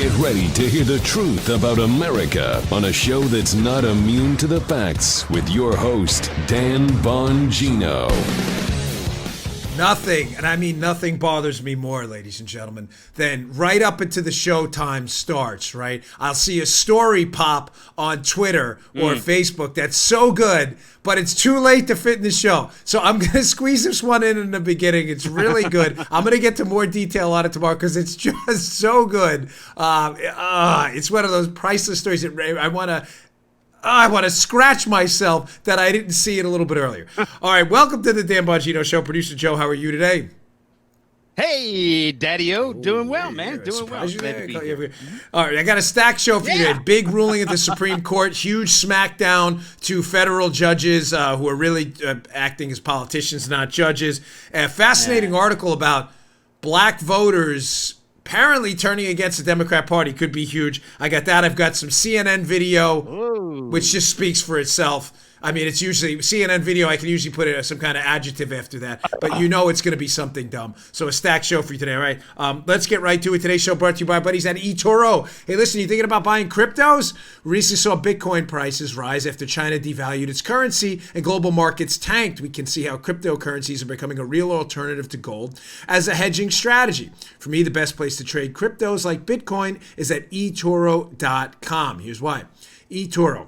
Get ready to hear the truth about America on a show that's not immune to the facts with your host, Dan Bongino. Nothing, and I mean nothing, bothers me more, ladies and gentlemen, than right up into the showtime starts, right? I'll see a story pop on Twitter or Facebook that's so good, but it's too late to fit in the show. So I'm going to squeeze this one in the beginning. It's really good. I'm going to get to more detail on it tomorrow because it's just so good. It's one of those priceless stories that I want to scratch myself that I didn't see it a little bit earlier. All right, welcome to the Dan Bongino Show. Producer Joe, how are you today? Hey, Daddy-O. Doing well, man. Doing well. All right, I got a stacked show for you today. Big ruling at the Supreme Court. Huge smackdown to federal judges who are really acting as politicians, not judges. A fascinating article about black voters apparently turning against the Democrat Party. Could be huge. I got that. I've got some CNN video, which just speaks for itself. I mean, it's usually CNN video. I can usually put some kind of adjective after that, but you know it's going to be something dumb. So a stacked show for you today, all right? Let's get right to it. Today's show brought to you by our buddies at eToro. Hey, listen, you thinking about buying cryptos? We recently saw Bitcoin prices rise after China devalued its currency and global markets tanked. We can see how cryptocurrencies are becoming a real alternative to gold as a hedging strategy. For me, the best place to trade cryptos like Bitcoin is at eToro.com. Here's why. eToro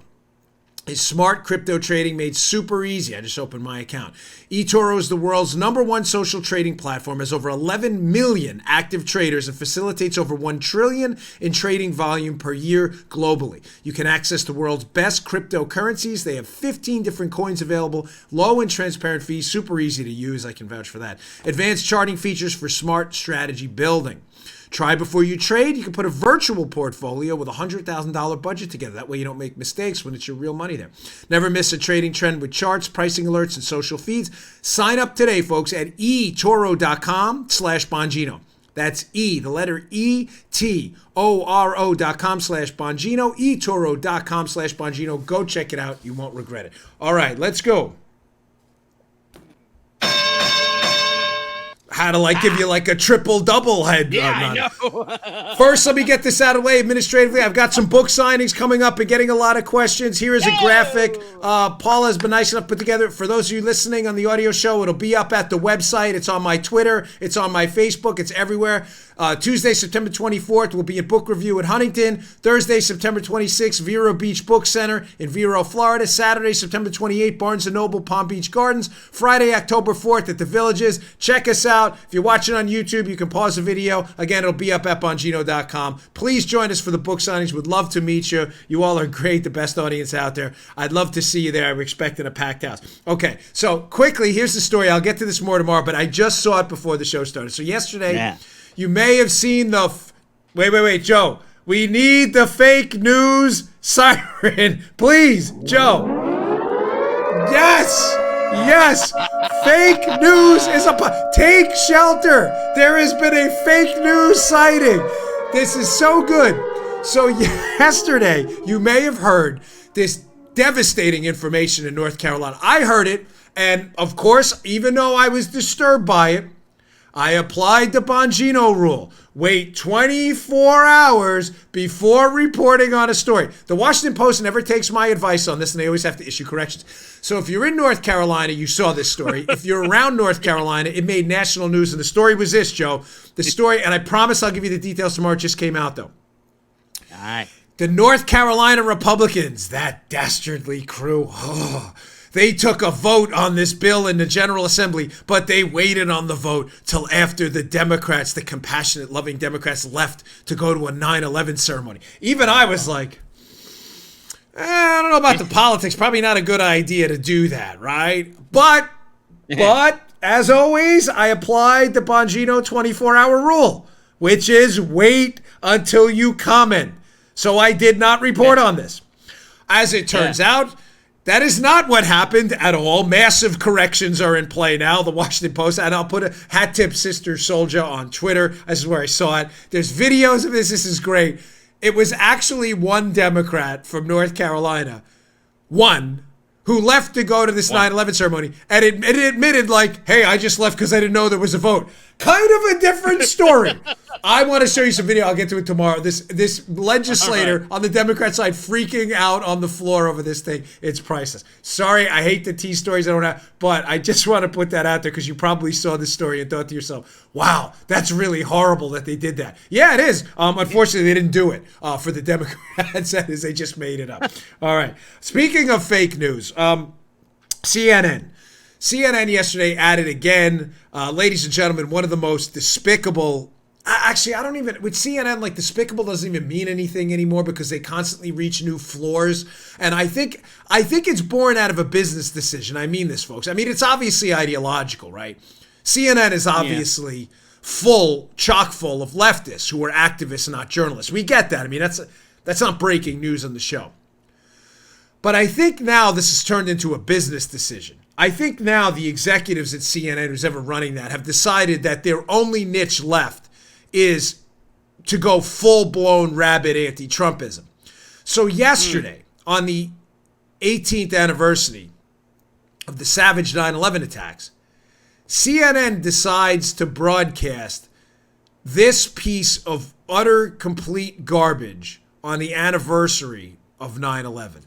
is smart crypto trading made super easy. I just opened my account. eToro is the world's #1 social trading platform, has over 11 million active traders, and facilitates over $1 trillion in trading volume per year globally. You can access the world's best cryptocurrencies. They have 15 different coins available, low and transparent fees, super easy to use. I can vouch for that. Advanced charting features for smart strategy building. Try before you trade. You can put a virtual portfolio with a $100,000 budget together. That way you don't make mistakes when it's your real money there. Never miss a trading trend with charts, pricing alerts, and social feeds. Sign up today, folks, at etoro.com/Bongino. That's the letter etoro.com/Bongino, etoro.com/Bongino. Go check it out. You won't regret it. All right, let's go. How to give you a triple-double head. I know. First, let me get this out of the way administratively. I've got some book signings coming up and getting a lot of questions. Here is a graphic Paula has been nice enough to put together. For those of you listening on the audio show, it'll be up at the website. It's on my Twitter. It's on my Facebook. It's everywhere. Tuesday, September 24th, will be a book review at Huntington. Thursday, September 26th, Vero Beach Book Center in Vero, Florida. Saturday, September 28th, Barnes & Noble, Palm Beach Gardens. Friday, October 4th at the Villages. Check us out. If you're watching on YouTube, you can pause the video. Again, it'll be up at Bongino.com. Please join us for the book signings. Would love to meet you. You all are great, the best audience out there. I'd love to see you there. I'm expecting a packed house. Okay, so quickly, here's the story. I'll get to this more tomorrow, but I just saw it before the show started. So yesterday, you may have seen the... Wait, Joe. We need the fake news siren. Please, Joe. Yes. Fake news is take shelter. There has been a fake news sighting. This is so good. So yesterday, you may have heard this devastating information in North Carolina. I heard it, and of course, even though I was disturbed by it, I applied the Bongino rule. Wait 24 hours before reporting on a story. The Washington Post never takes my advice on this, and they always have to issue corrections. So if you're in North Carolina, you saw this story. If you're around North Carolina, it made national news, and the story was this, Joe. The story, and I promise I'll give you the details tomorrow, it just came out, though. All right. The North Carolina Republicans, that dastardly crew, they took a vote on this bill in the General Assembly, but they waited on the vote till after the Democrats, the compassionate, loving Democrats, left to go to a 9/11 ceremony. Even I was like, I don't know about the politics. Probably not a good idea to do that, right? But as always, I applied the Bongino 24-hour rule, which is wait until you comment. So I did not report on this. As it turns out, that is not what happened at all. Massive corrections are in play now. The Washington Post, and I'll put a hat tip Sister Soldier on Twitter. This is where I saw it. There's videos of this. This is great. It was actually one Democrat from North Carolina, who left to go to this 9/11 ceremony, and it admitted hey, I just left because I didn't know there was a vote. Kind of a different story. I want to show you some video. I'll get to it tomorrow. This legislator on the Democrat side freaking out on the floor over this thing. It's priceless. Sorry, I hate the tea stories I don't have, but I just want to put that out there because you probably saw this story and thought to yourself, wow, that's really horrible that they did that. Yeah, it is. Unfortunately, they didn't do it for the Democrats. That is, they just made it up. All right. Speaking of fake news, CNN yesterday added again, ladies and gentlemen, one of the most despicable. Actually, I don't even, with CNN, like, despicable doesn't even mean anything anymore because they constantly reach new floors. And I think it's born out of a business decision. I mean this, folks. I mean, it's obviously ideological, right? CNN is obviously chock full of leftists who are activists and not journalists. We get that. I mean, that's not breaking news on the show. But I think now this has turned into a business decision. I think now the executives at CNN, who's ever running that, have decided that their only niche left is to go full-blown rabid anti-Trumpism. So yesterday, on the 18th anniversary of the savage 9/11 attacks, CNN decides to broadcast this piece of utter, complete garbage on the anniversary of 9/11.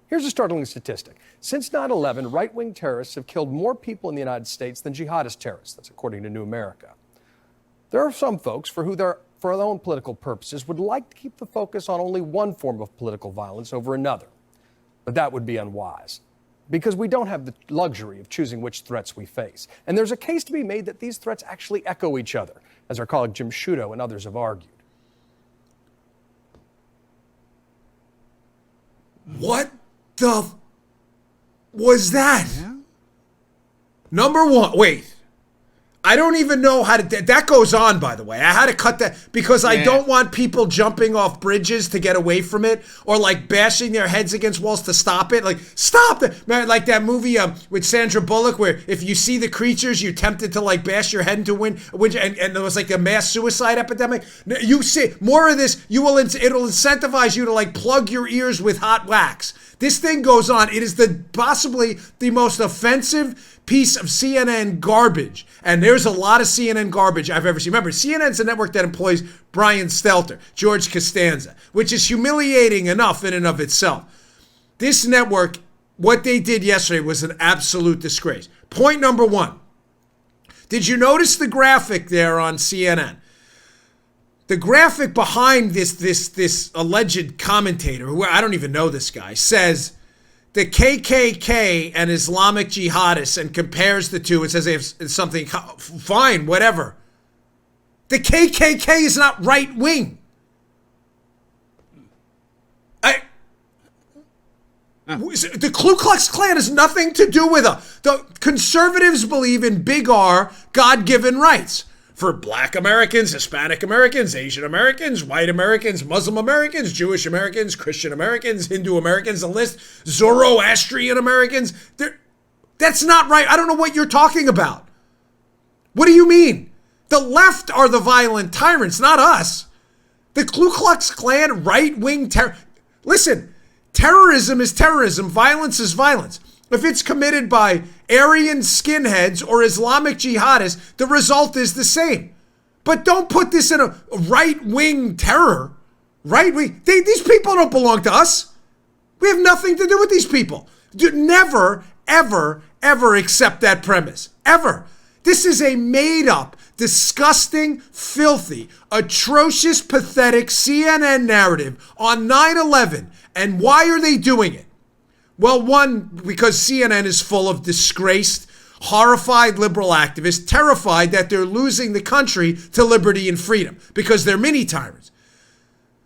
Here's a startling statistic. Since 9/11, right-wing terrorists have killed more people in the United States than jihadist terrorists. That's according to New America. There are some folks for their own political purposes, would like to keep the focus on only one form of political violence over another. But that would be unwise, because we don't have the luxury of choosing which threats we face. And there's a case to be made that these threats actually echo each other, as our colleague Jim Sciutto and others have argued. What the was that? Yeah. Number one, wait. I don't even know how to. That goes on, by the way. I had to cut that because I don't want people jumping off bridges to get away from it or like bashing their heads against walls to stop it. Like, stop that. Man, like that movie with Sandra Bullock where if you see the creatures, you're tempted to like bash your head into wind and there was like a mass suicide epidemic. You see more of this, it'll incentivize you to like plug your ears with hot wax. This thing goes on. It is possibly the most offensive piece of CNN garbage. And there's a lot of CNN garbage I've ever seen. Remember, CNN's a network that employs Brian Stelter, George Costanza, which is humiliating enough in and of itself. This network, what they did yesterday was an absolute disgrace. Point number one. Did you notice the graphic there on CNN? The graphic behind this alleged commentator, who I don't even know this guy, says the KKK and Islamic jihadists and compares the two. It says it's something, fine, whatever. The KKK is not right wing. The Ku Klux Klan has nothing to do with it. The conservatives believe in big R, God-given rights. For Black Americans, Hispanic Americans, Asian Americans, white Americans, Muslim Americans, Jewish Americans, Christian Americans, Hindu Americans, the list, Zoroastrian Americans. That's not right. I don't know what you're talking about. What do you mean? The left are the violent tyrants, not us. The Ku Klux Klan, right-wing terror. Listen, terrorism is terrorism. Violence is violence. If it's committed by Aryan skinheads or Islamic jihadists, the result is the same. But don't put this in a right-wing terror. Right-wing. These people don't belong to us. We have nothing to do with these people. Never, ever, ever accept that premise. Ever. This is a made-up, disgusting, filthy, atrocious, pathetic CNN narrative on 9/11. And why are they doing it? Well, one, because CNN is full of disgraced, horrified liberal activists, terrified that they're losing the country to liberty and freedom because they're mini tyrants.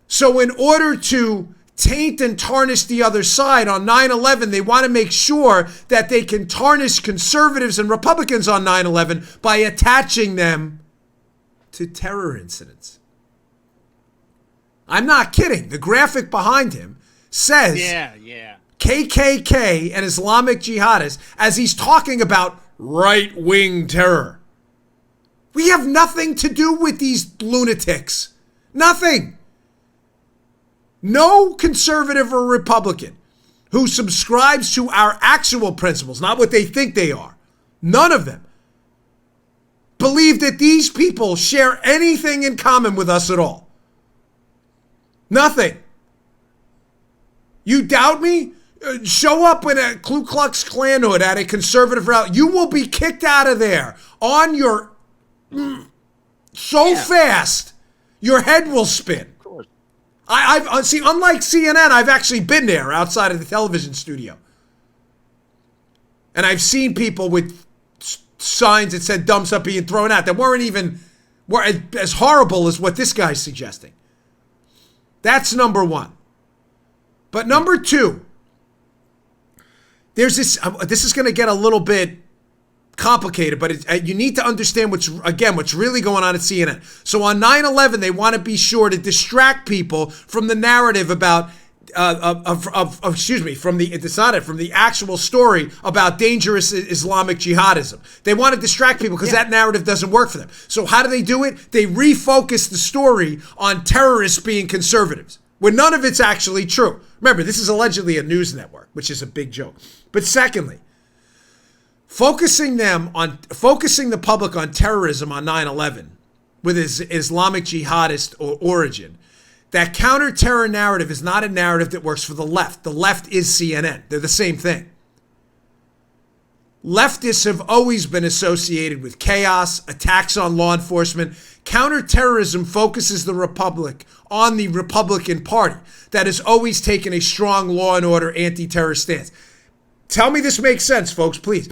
So in order to taint and tarnish the other side on 9/11, they want to make sure that they can tarnish conservatives and Republicans on 9/11 by attaching them to terror incidents. I'm not kidding. The graphic behind him says KKK and Islamic jihadists as he's talking about right-wing terror. We have nothing to do with these lunatics. Nothing. No conservative or Republican who subscribes to our actual principles, not what they think they are. None of them believe that these people share anything in common with us at all. Nothing. You doubt me? Show up in a Ku Klux Klan hood at a conservative rally. You will be kicked out of there on your... fast, your head will spin. Of course. I've see, unlike CNN, I've actually been there outside of the television studio. And I've seen people with signs that said thumbs up being thrown out that were as horrible as what this guy's suggesting. That's number one. But number two, there's this is going to get a little bit complicated, but you need to understand what's really going on at CNN. So on 9/11, they want to be sure to distract people from the narrative about from the actual story about dangerous Islamic jihadism. They want to distract people because that narrative doesn't work for them. So how do they do it? They refocus the story on terrorists being conservatives, when none of it's actually true. Remember, this is allegedly a news network, which is a big joke. But secondly, focusing the public on terrorism on 9/11 with his Islamic jihadist origin, that counter-terror narrative is not a narrative that works for the left. The left is CNN. They're the same thing. Leftists have always been associated with chaos, attacks on law enforcement. Counterterrorism focuses the Republic on the Republican Party that has always taken a strong law and order anti-terror stance. Tell me this makes sense, folks, please.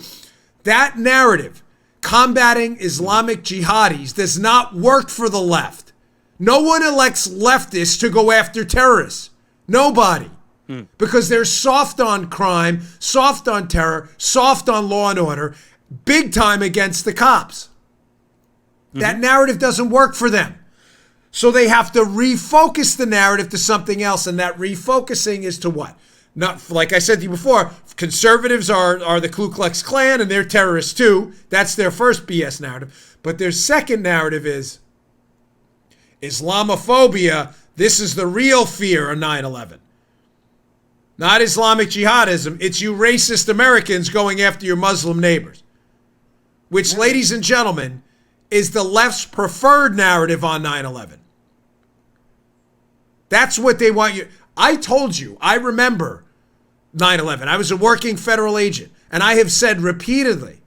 That narrative, combating Islamic jihadis, does not work for the left. No one elects leftists to go after terrorists. Nobody. Because they're soft on crime, soft on terror, soft on law and order, big time against the cops. That narrative doesn't work for them. So they have to refocus the narrative to something else, and that refocusing is to what? Not, like I said to you before, conservatives are the Ku Klux Klan and they're terrorists too. That's their first BS narrative. But their second narrative is Islamophobia. This is the real fear of 9/11. Not Islamic jihadism. It's you racist Americans going after your Muslim neighbors. Which, ladies and gentlemen, is the left's preferred narrative on 9/11. That's what they want you. I told you, I remember 9/11. I was a working federal agent, and I have said repeatedly,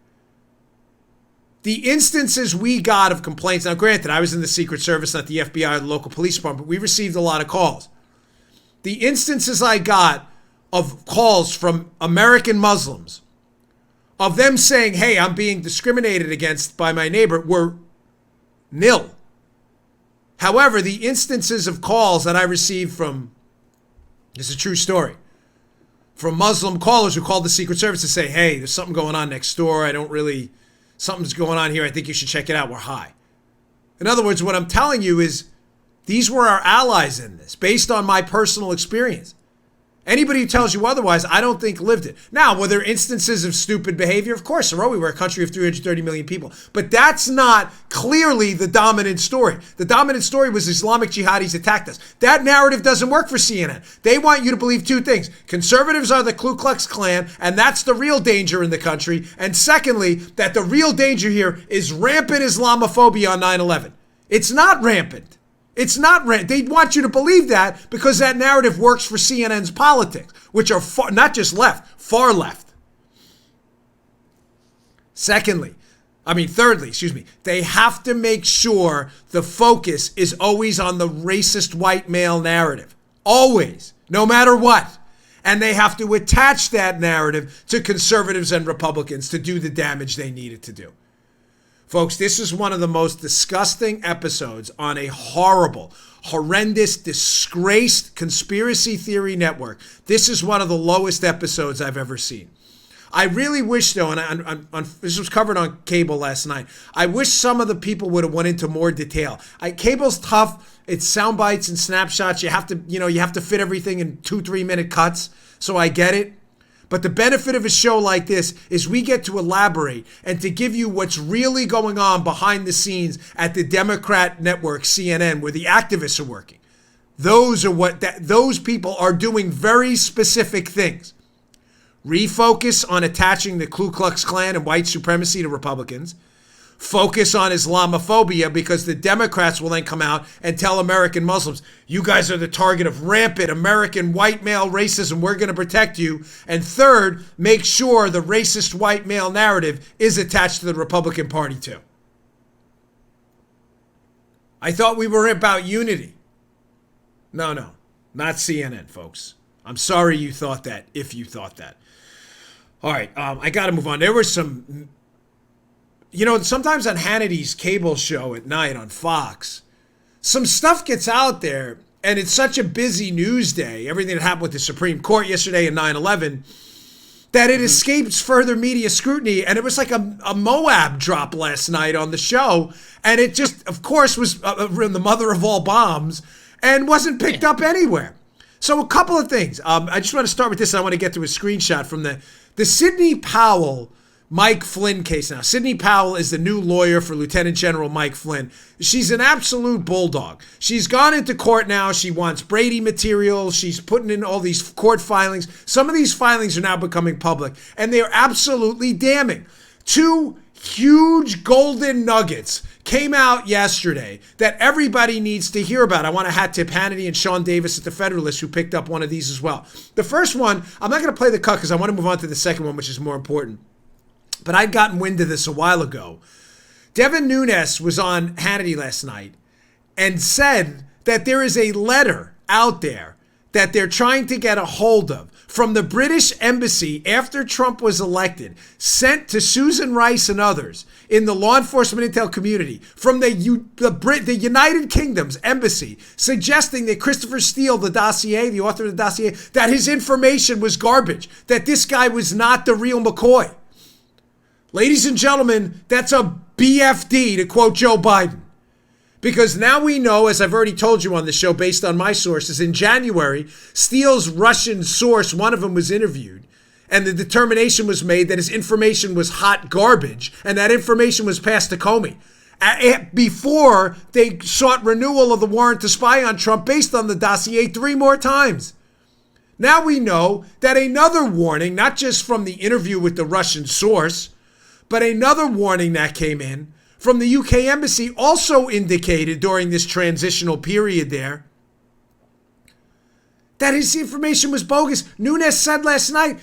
the instances we got of complaints, now granted, I was in the Secret Service, not the FBI or the local police department, but we received a lot of calls. The instances I got of calls from American Muslims, of them saying, hey, I'm being discriminated against by my neighbor, were nil. However, the instances of calls that I received from, this is a true story, from Muslim callers who called the Secret Service to say, hey, there's something going on next door. Something's going on here. I think you should check it out. We're high. In other words, what I'm telling you is these were our allies in this, based on my personal experience. Anybody who tells you otherwise, I don't think lived it. Now, were there instances of stupid behavior? Of course there were. We're a country of 330 million people. But that's not clearly the dominant story. The dominant story was Islamic jihadis attacked us. That narrative doesn't work for CNN. They want you to believe two things. Conservatives are the Ku Klux Klan, and that's the real danger in the country. And secondly, that the real danger here is rampant Islamophobia on 9/11. It's not rampant. It's not they want you to believe that because that narrative works for CNN's politics, which are not just left, far left. Thirdly, they have to make sure the focus is always on the racist white male narrative. Always, no matter what. And they have to attach that narrative to conservatives and Republicans to do the damage they need it to do. Folks, this is one of the most disgusting episodes on a horrible, horrendous, disgraced conspiracy theory network. This is one of the lowest episodes I've ever seen. I really wish, though, and this was covered on cable last night, I wish some of the people would have went into more detail. Cable's tough. It's sound bites and snapshots. You have to fit everything in 2-3 minute cuts. So I get it. But the benefit of a show like this is we get to elaborate and to give you what's really going on behind the scenes at the Democrat network, CNN, where the activists are working. Those people are doing very specific things. Refocus on attaching the Ku Klux Klan and white supremacy to Republicans. focus on Islamophobia, because the Democrats will then come out and tell American Muslims, you guys are the target of rampant American white male racism. We're going to protect you. And third, make sure the racist white male narrative is attached to the Republican Party too. I thought we were about unity. No, not CNN, folks. I'm sorry you thought that, if you thought that. All right, I got to move on. There was some, sometimes on Hannity's cable show at night on Fox, some stuff gets out there, and it's such a busy news day, everything that happened with the Supreme Court yesterday and 9/11, that it escapes further media scrutiny. And it was like a Moab drop last night on the show, and it just, of course, was the mother of all bombs, and wasn't picked up anywhere. So a couple of things. I just want to start with this. I want to get to a screenshot from the Sidney Powell, Mike Flynn case. Now, Sidney Powell is the new lawyer for Lieutenant General Mike Flynn. She's an absolute bulldog. She's gone into court now. She wants Brady material. She's putting in all these court filings. Some of these filings are now becoming public, and they are absolutely damning. Two huge golden nuggets came out yesterday that everybody needs to hear about. I want to hat tip Hannity and Sean Davis at the Federalist, who picked up one of these as well. The first one, I'm not going to play the cut because I want to move on to the second one, which is more important. But I'd gotten wind of this a while ago. Devin Nunes was on Hannity last night and said that there is a letter out there that they're trying to get a hold of from the British embassy after Trump was elected, sent to Susan Rice and others in the law enforcement intel community from the United Kingdom's embassy, suggesting that Christopher Steele, the dossier, the author of the dossier, that his information was garbage, that this guy was not the real McCoy. Ladies and gentlemen, that's a BFD, to quote Joe Biden. Because now we know, as I've already told you on the show, based on my sources, in January, Steele's Russian source, one of them was interviewed, and the determination was made that his information was hot garbage, and that information was passed to Comey before they sought renewal of the warrant to spy on Trump based on the dossier 3 more times. Now we know that another warning, not just from the interview with the Russian source, but another warning that came in from the UK embassy also indicated during this transitional period there that his information was bogus. Nunes said last night,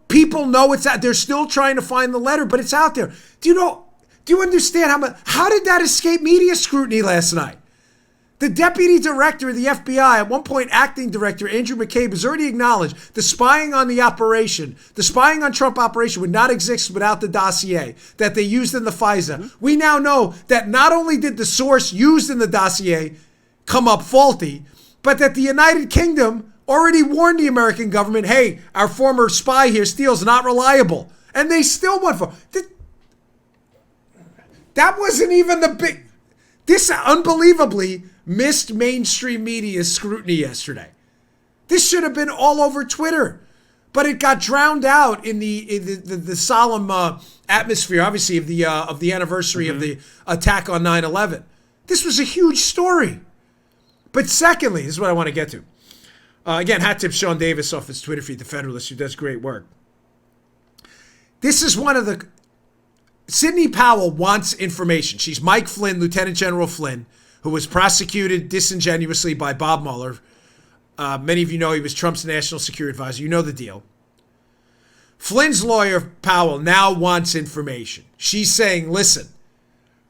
people know it's out. They're still trying to find the letter, but it's out there. Do you understand how did that escape media scrutiny last night? The deputy director of the FBI, at one point acting director, Andrew McCabe, has already acknowledged the spying on Trump operation would not exist without the dossier that they used in the FISA. We now know that not only did the source used in the dossier come up faulty, but that the United Kingdom already warned the American government, hey, our former spy here, Steele's not reliable. And they still went for it. That wasn't even the big... This unbelievably missed mainstream media scrutiny yesterday. This should have been all over Twitter, but it got drowned out in the solemn atmosphere, obviously, of the anniversary of the attack on 9/11. This was a huge story. But secondly, this is what I want to get to. Again, hat tip Sean Davis off his Twitter feed, The Federalist, who does great work. This is one of the... Sidney Powell wants information. She's Mike Flynn, Lieutenant General Flynn, who was prosecuted disingenuously by Bob Mueller. Many of you know he was Trump's national security advisor. You know the deal. Flynn's lawyer, Powell, now wants information. She's saying, listen,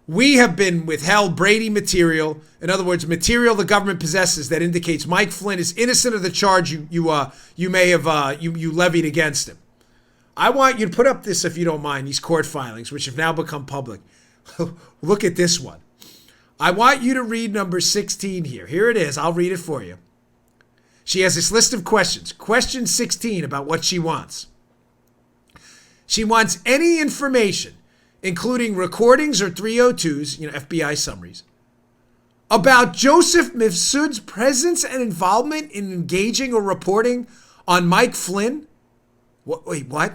we have been withheld Brady material. In other words, material the government possesses that indicates Mike Flynn is innocent of the charge you may have levied against him. I want you to put up this, if you don't mind, these court filings, which have now become public. Look at this one. I want you to read number 16 here. Here it is. I'll read it for you. She has this list of questions. Question 16 about what she wants. She wants any information, including recordings or 302s, FBI summaries, about Joseph Mifsud's presence and involvement in engaging or reporting on Mike Flynn. Wait, what?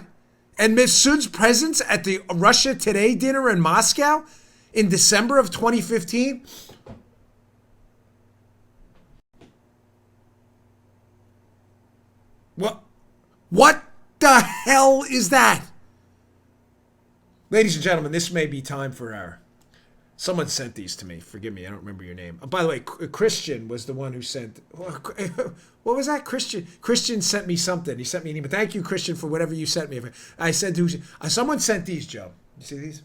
And Mifsud's presence at the Russia Today dinner in Moscow in December of 2015? What the hell is that? Ladies and gentlemen, this may be time for our... Someone sent these to me. Forgive me, I don't remember your name. By the way, Christian was the one who sent... What was that? Christian sent me something. He sent me an email. Thank you, Christian, for whatever you sent me. I said to... Someone sent these, Joe. You see these?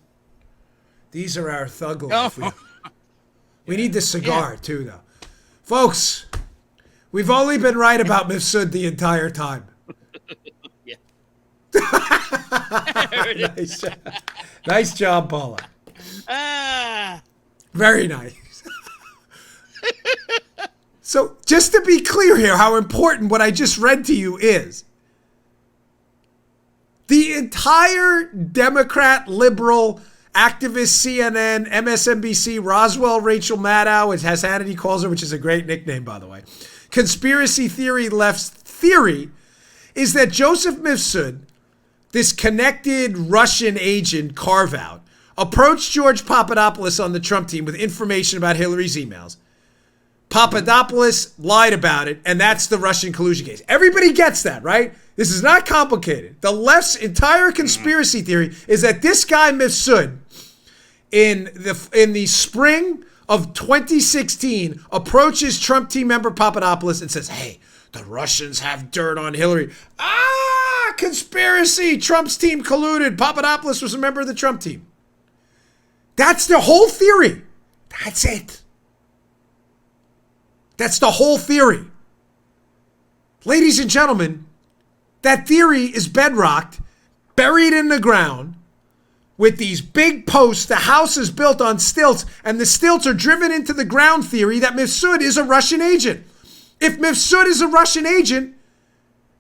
These are our thug life. We need the cigar, too, though. Folks, we've only been right about Mifsud the entire time. Yeah. Nice job. Nice job, Paula. Ah. Very nice. So, just to be clear here, how important what I just read to you is, the entire Democrat, liberal, activist, CNN, MSNBC, Roswell, Rachel Maddow, as Hannity calls her, which is a great nickname, by the way, conspiracy theory left's theory is that Joseph Mifsud, this connected Russian agent carve-out, approached George Papadopoulos on the Trump team with information about Hillary's emails. Papadopoulos lied about it, and that's the Russian collusion case. Everybody gets that, right? This is not complicated. The left's entire conspiracy theory is that this guy Mifsud, in the spring of 2016, approaches Trump team member Papadopoulos and says, hey, the Russians have dirt on Hillary. Conspiracy. Trump's team colluded. Papadopoulos was a member of the Trump team. That's the whole theory. That's it. That's the whole theory. Ladies and gentlemen, that theory is bedrocked, buried in the ground, with these big posts. The house is built on stilts, and the stilts are driven into the ground theory that Mifsud is a Russian agent. If Mifsud is a Russian agent,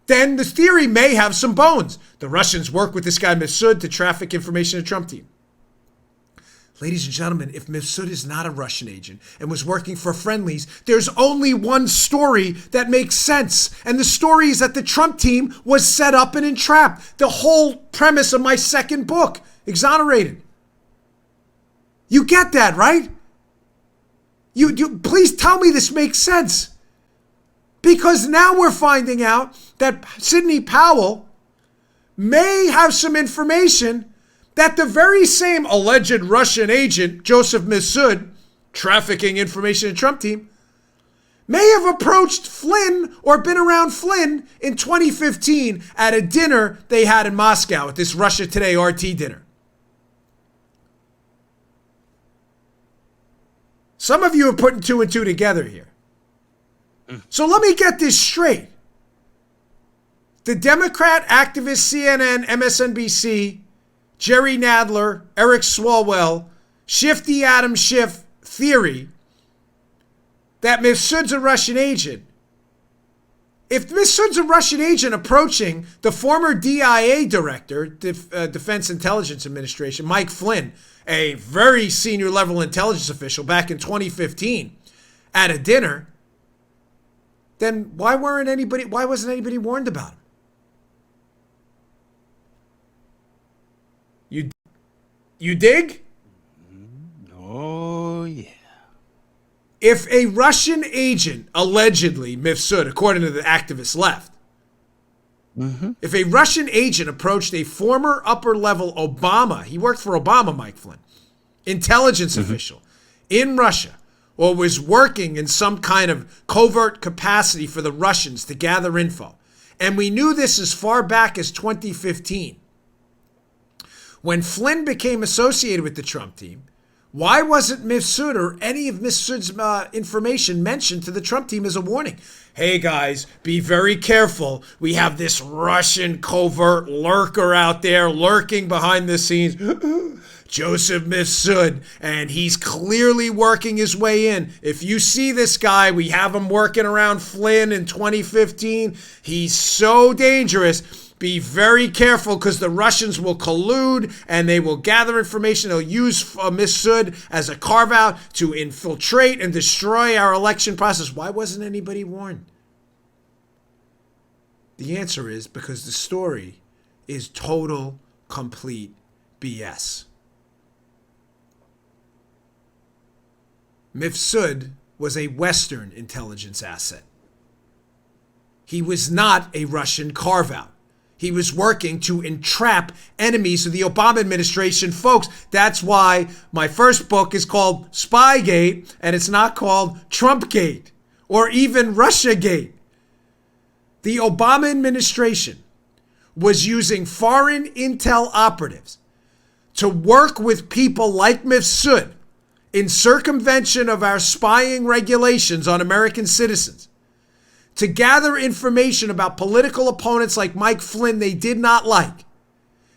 then the theory may have some bones. The Russians work with this guy Mifsud to traffic information to the Trump team. Ladies and gentlemen, if Mifsud is not a Russian agent and was working for friendlies, there's only one story that makes sense. And the story is that the Trump team was set up and entrapped. The whole premise of my second book, Exonerated. You get that, right? You please tell me this makes sense. Because now we're finding out that Sidney Powell may have some information that the very same alleged Russian agent, Joseph Mifsud, trafficking information to the Trump team, may have approached Flynn or been around Flynn in 2015 at a dinner they had in Moscow at this Russia Today RT dinner. Some of you are putting two and two together here. So let me get this straight. The Democrat activist CNN, MSNBC, Jerry Nadler, Eric Swalwell, Shifty Adam Schiff theory that Mifsud's a Russian agent. If Mifsud's a Russian agent approaching the former DIA director, Defense Intelligence Administration, Mike Flynn, a very senior level intelligence official back in 2015 at a dinner, then why wasn't anybody warned about him? You dig? Oh, yeah. If a Russian agent, allegedly Mifsud, according to the activist left, if a Russian agent approached a former upper-level Obama, he worked for Obama, Mike Flynn, intelligence official in Russia, or was working in some kind of covert capacity for the Russians to gather info, and we knew this as far back as 2015, when Flynn became associated with the Trump team, why wasn't Mifsud or any of Mifsud's information mentioned to the Trump team as a warning? Hey guys, be very careful. We have this Russian covert lurker out there lurking behind the scenes. Joseph Mifsud, and he's clearly working his way in. If you see this guy, we have him working around Flynn in 2015. He's so dangerous. Be very careful because the Russians will collude and they will gather information. They'll use Mifsud as a carve-out to infiltrate and destroy our election process. Why wasn't anybody warned? The answer is because the story is total, complete BS. Mifsud was a Western intelligence asset. He was not a Russian carve-out. He was working to entrap enemies of the Obama administration. Folks, that's why my first book is called Spygate, and it's not called Trumpgate or even Russiagate. The Obama administration was using foreign intel operatives to work with people like Mifsud in circumvention of our spying regulations on American citizens to gather information about political opponents like Mike Flynn they did not like.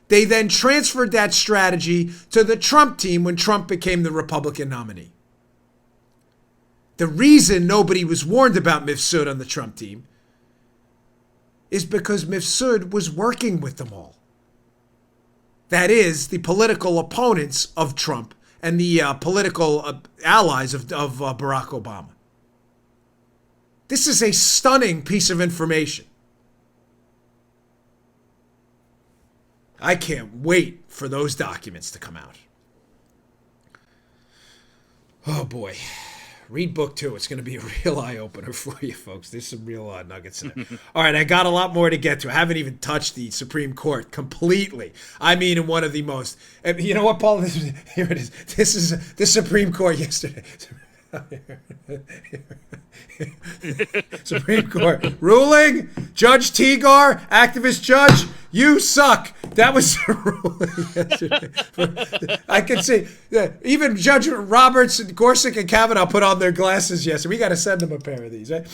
They then transferred that strategy to the Trump team when Trump became the Republican nominee. The reason nobody was warned about Mifsud on the Trump team is because Mifsud was working with them all. That is, the political opponents of Trump and the political allies of Barack Obama. This is a stunning piece of information. I can't wait for those documents to come out. Oh boy. Read book 2. It's going to be a real eye-opener for you, folks. There's some real nuggets in there. All right, I got a lot more to get to. I haven't even touched the Supreme Court completely. I mean, in one of the most... You know what, Paul? Here it is. This is the Supreme Court yesterday. Supreme Court ruling. Judge Teagar, activist judge, you suck. That was the ruling yesterday. I can see even Judge Roberts and Gorsuch and Kavanaugh put on their glasses yesterday. We got to send them a pair of these, right?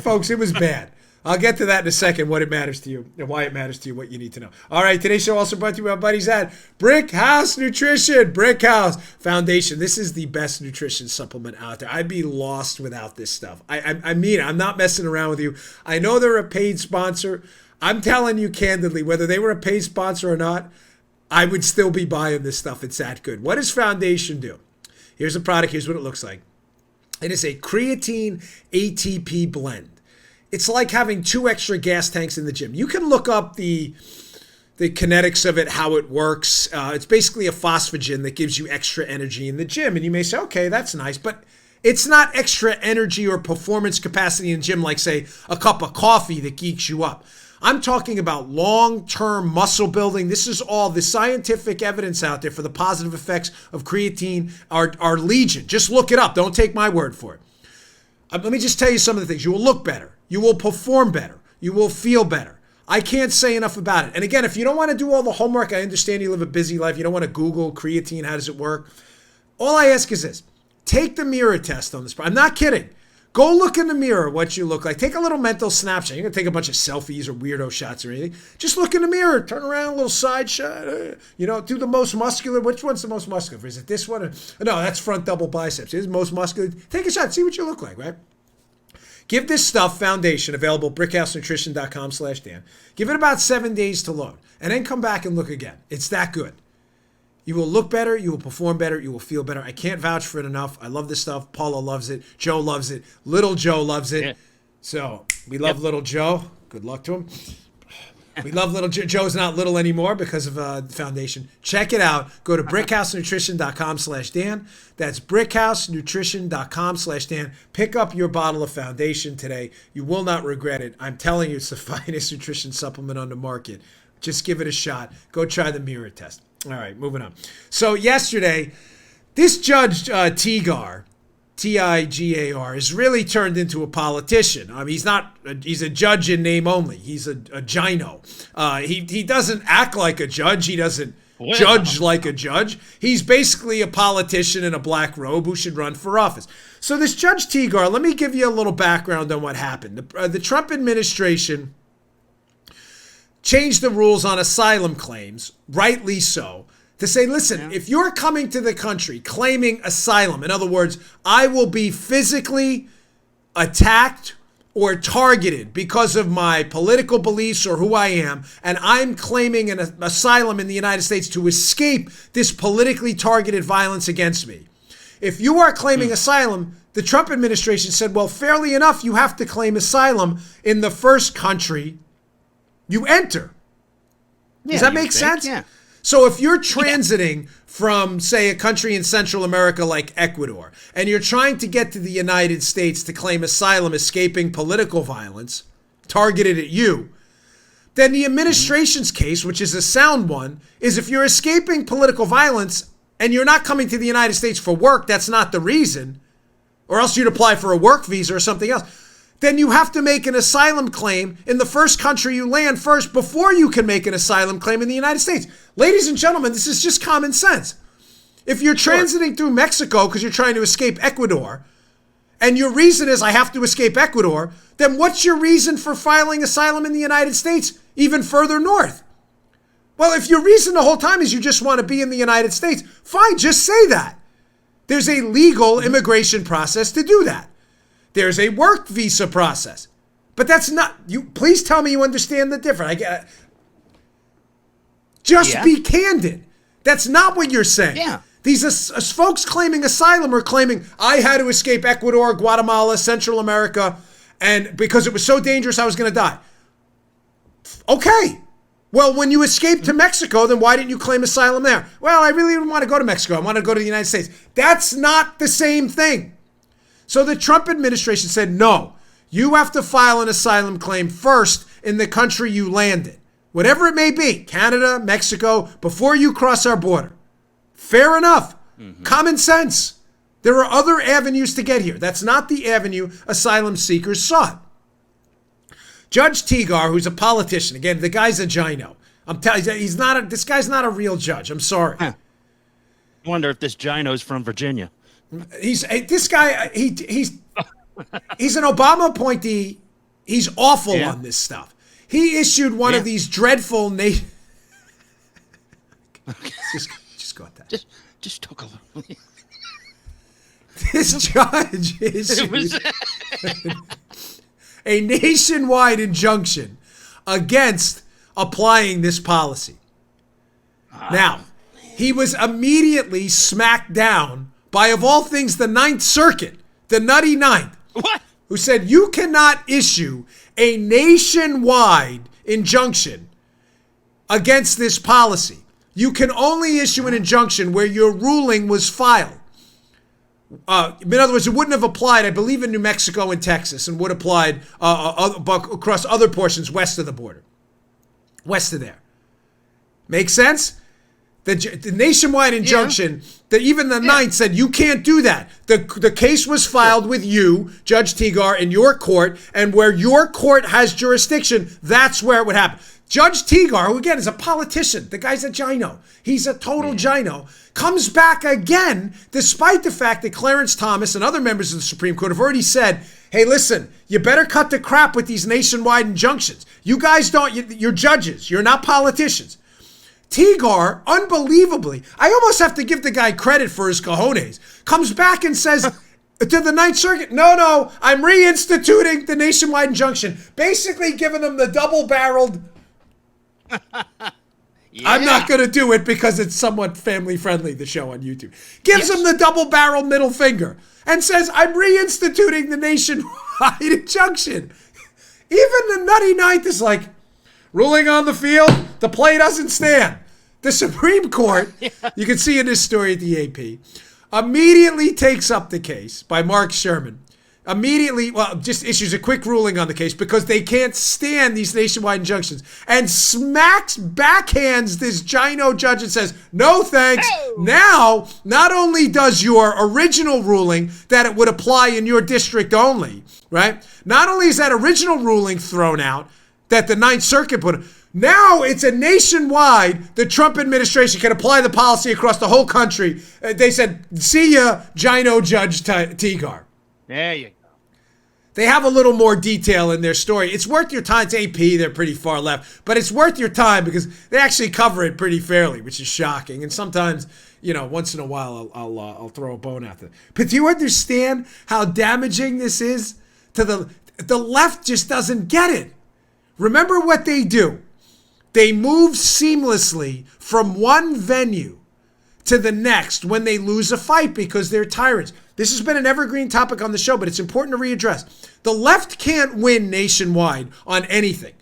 Folks, it was bad. I'll get to that in a second, what it matters to you and why it matters to you, what you need to know. All right, today's show also brought to you by our buddies at Brick House Nutrition. Brick House Foundation. This is the best nutrition supplement out there. I'd be lost without this stuff. I mean, I'm not messing around with you. I know they're a paid sponsor. I'm telling you candidly, whether they were a paid sponsor or not, I would still be buying this stuff. It's that good. What does Foundation do? Here's a product. Here's what it looks like. It is a creatine ATP blend. It's like having 2 extra gas tanks in the gym. You can look up the kinetics of it, how it works. It's basically a phosphagen that gives you extra energy in the gym. And you may say, okay, that's nice. But it's not extra energy or performance capacity in the gym like, say, a cup of coffee that geeks you up. I'm talking about long-term muscle building. This is all the scientific evidence out there for the positive effects of creatine are legion. Just look it up. Don't take my word for it. Let me just tell you some of the things. You will look better. You will perform better. You will feel better. I can't say enough about it. And again, if you don't want to do all the homework, I understand you live a busy life. You don't want to Google creatine, how does it work? All I ask is this. Take the mirror test on this. I'm not kidding. Go look in the mirror what you look like. Take a little mental snapshot. You're going to take a bunch of selfies or weirdo shots or anything. Just look in the mirror. Turn around, a little side shot. Do the most muscular. Which one's the most muscular? Is it this one? No, that's front double biceps. It's most muscular. Take a shot. See what you look like, right? Give this stuff, Foundation, available at brickhousenutrition.com/Dan. Give it about 7 days to load. And then come back and look again. It's that good. You will look better. You will perform better. You will feel better. I can't vouch for it enough. I love this stuff. Paula loves it. Joe loves it. Little Joe loves it. Yeah. So we love Little Joe. Good luck to him. We love Little Joe. Joe's not little anymore because of the Foundation. Check it out. Go to brickhousenutrition.com/Dan. That's brickhousenutrition.com/Dan. Pick up your bottle of Foundation today. You will not regret it. I'm telling you, it's the finest nutrition supplement on the market. Just give it a shot. Go try the mirror test. All right, moving on. So yesterday, this Judge Teagar, Tigar, has really turned into a politician. I mean, he's a judge in name only. He's a gino. He doesn't act like a judge. He doesn't judge like a judge. He's basically a politician in a black robe who should run for office. So this Judge Teagar, let me give you a little background on what happened. The Trump administration changed the rules on asylum claims, rightly so, to say, listen, if you're coming to the country claiming asylum, in other words, I will be physically attacked or targeted because of my political beliefs or who I am, and I'm claiming an asylum in the United States to escape this politically targeted violence against me. If you are claiming asylum, the Trump administration said, well, fairly enough, you have to claim asylum in the first country you enter. Does that make sense? Yeah. So if you're transiting from, say, a country in Central America like Ecuador, and you're trying to get to the United States to claim asylum escaping political violence targeted at you, then the administration's case, which is a sound one, is if you're escaping political violence and you're not coming to the United States for work, that's not the reason, or else you'd apply for a work visa or something else, then you have to make an asylum claim in the first country you land first before you can make an asylum claim in the United States. Ladies and gentlemen, this is just common sense. If you're transiting through Mexico because you're trying to escape Ecuador, and your reason is I have to escape Ecuador, then what's your reason for filing asylum in the United States even further north? Well, if your reason the whole time is you just want to be in the United States, fine, just say that. There's a legal immigration process to do that. There's a work visa process. But that's not, you. Please tell me you understand the difference. Just be candid. That's not what you're saying. Yeah. These folks claiming asylum are claiming, I had to escape Ecuador, Guatemala, Central America, and because it was so dangerous, I was going to die. Okay. Well, when you escaped to Mexico, then why didn't you claim asylum there? Well, I really didn't want to go to Mexico. I wanted to go to the United States. That's not the same thing. So the Trump administration said, no, you have to file an asylum claim first in the country you landed, whatever it may be, Canada, Mexico, before you cross our border. Fair enough. Common sense. There are other avenues to get here. That's not the avenue asylum seekers sought. Judge Tegar, who's a politician, again, the guy's a gyno. I'm telling you, this guy's not a real judge. I'm sorry. I wonder if this gyno's from Virginia. He's an Obama appointee. He's awful on this stuff. He issued one of these dreadful just go at that. Just talk a little. This judge issued a nationwide injunction against applying this policy. Now, he was immediately smacked down by, of all things, the Ninth Circuit, the nutty Ninth, who said you cannot issue a nationwide injunction against this policy. You can only issue an injunction where your ruling was filed. In other words, it wouldn't have applied, I believe, in New Mexico and Texas, and would have applied across other portions west of the border. West of there. Make sense? The nationwide injunction, that even the Ninth said, you can't do that. The case was filed with you, Judge Tegar, in your court, and where your court has jurisdiction, that's where it would happen. Judge Tegar, who again is a politician, the guy's a gyno, he's a total gyno, comes back again, despite the fact that Clarence Thomas and other members of the Supreme Court have already said, hey, listen, you better cut the crap with these nationwide injunctions. You guys you're judges, you're not politicians. Tegar, unbelievably, I almost have to give the guy credit for his cojones, comes back and says to the Ninth Circuit, no, I'm reinstituting the nationwide injunction, basically giving them the double-barreled, I'm not going to do it because it's somewhat family-friendly, the show on YouTube. Gives him the double-barreled middle finger and says, I'm reinstituting the nationwide injunction. Even the nutty Ninth is like, ruling on the field, the play doesn't stand. The Supreme Court, you can see in this story at the AP, immediately takes up the case by Mark Sherman. Just issues a quick ruling on the case because they can't stand these nationwide injunctions, and backhands this gyno judge and says, no thanks. Now, not only does your original ruling that it would apply in your district only, right? Not only is that original ruling thrown out that the Ninth Circuit put, now it's a nationwide, the Trump administration can apply the policy across the whole country. They said, see ya, gyno Judge Tegar. There you go. They have a little more detail in their story. It's worth your time. It's AP. They're pretty far left. But it's worth your time because they actually cover it pretty fairly, which is shocking. And sometimes, once in a while, I'll throw a bone at them. But do you understand how damaging this is to the left? Just doesn't get it. Remember what they do. They move seamlessly from one venue to the next when they lose a fight because they're tyrants. This has been an evergreen topic on the show, but it's important to readdress. The left can't win nationwide on anything.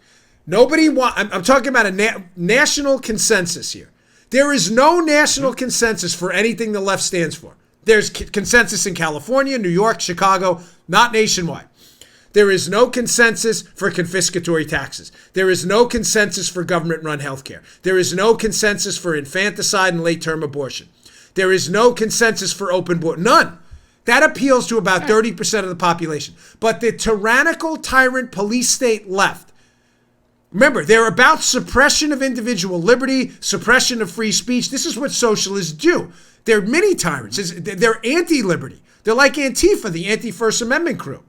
I'm talking about a national consensus here. There is no national consensus for anything the left stands for. There's consensus in California, New York, Chicago, not nationwide. There is no consensus for confiscatory taxes. There is no consensus for government-run healthcare. There is no consensus for infanticide and late-term abortion. There is no consensus for open border. None. That appeals to about 30% of the population. But the tyrannical tyrant police state left, remember, they're about suppression of individual liberty, suppression of free speech. This is what socialists do. They're mini tyrants. They're anti-liberty. They're like Antifa, the anti-First Amendment crew.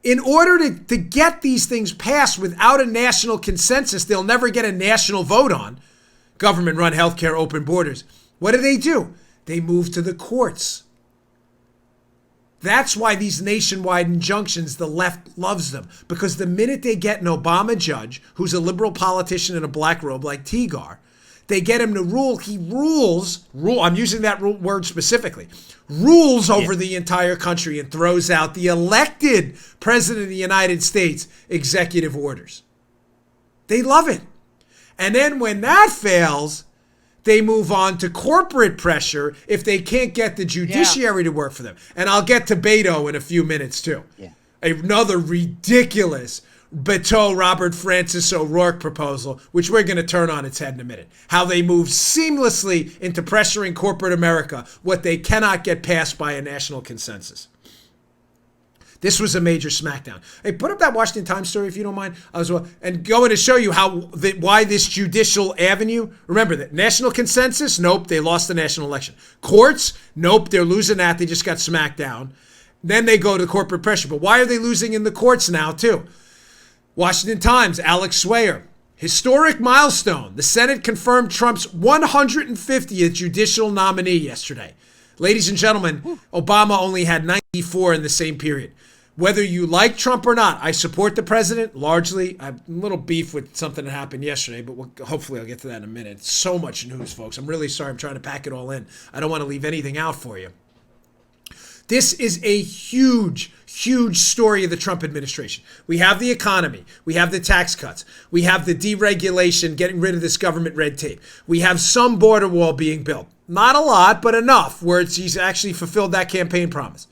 In order to get these things passed without a national consensus, they'll never get a national vote on government-run healthcare, open borders. What do? They move to the courts. That's why these nationwide injunctions, the left loves them. Because the minute they get an Obama judge, who's a liberal politician in a black robe like Tigar, they get him to rule. He rules, I'm using that word specifically, rules over the entire country and throws out the elected president of the United States executive orders. They love it. And then when that fails, they move on to corporate pressure if they can't get the judiciary to work for them. And I'll get to Beto in a few minutes too. Yeah. Another ridiculous Beto Robert Francis O'Rourke proposal, which we're going to turn on its head in a minute. How they move seamlessly into pressuring corporate America, what they cannot get passed by a national consensus. This was a major smackdown. Hey, put up that Washington Times story if you don't mind, as well, and going to show you why this judicial avenue. Remember that national consensus. Nope, they lost the national election. Courts. Nope, they're losing that. They just got smacked down. Then they go to corporate pressure. But why are they losing in the courts now too? Washington Times, Alex Swayer. Historic milestone. The Senate confirmed Trump's 150th judicial nominee yesterday. Ladies and gentlemen, Obama only had 94 in the same period. Whether you like Trump or not, I support the president largely. I have a little beef with something that happened yesterday, but hopefully I'll get to that in a minute. It's so much news, folks. I'm really sorry. I'm trying to pack it all in. I don't want to leave anything out for you. This is a huge story of the Trump administration. We have the economy. We have the tax cuts. We have the deregulation, getting rid of this government red tape. We have some border wall being built. Not a lot, but enough where he's actually fulfilled that campaign promise.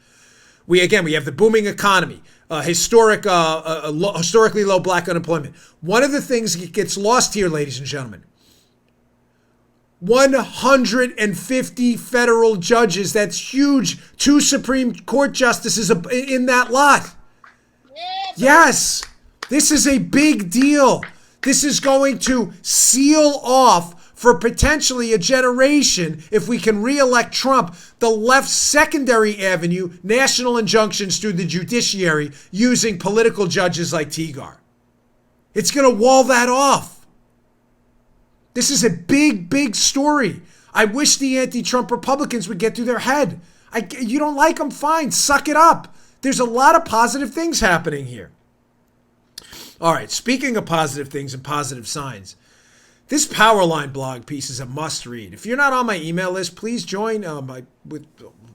We have the booming economy, historically low black unemployment. One of the things that gets lost here, ladies and gentlemen, 150 federal judges. That's huge. 2 Supreme Court justices in that lot. Yes, this is a big deal. This is going to seal off for potentially a generation, if we can re-elect Trump, the left's secondary avenue, national injunctions through the judiciary using political judges like Tigar. It's going to wall that off. This is a big story. I wish the anti-Trump Republicans would get through their head. You don't like them? Fine. Suck it up. There's a lot of positive things happening here. All right. Speaking of positive things and positive signs, this Powerline blog piece is a must read. If you're not on my email list, please join. With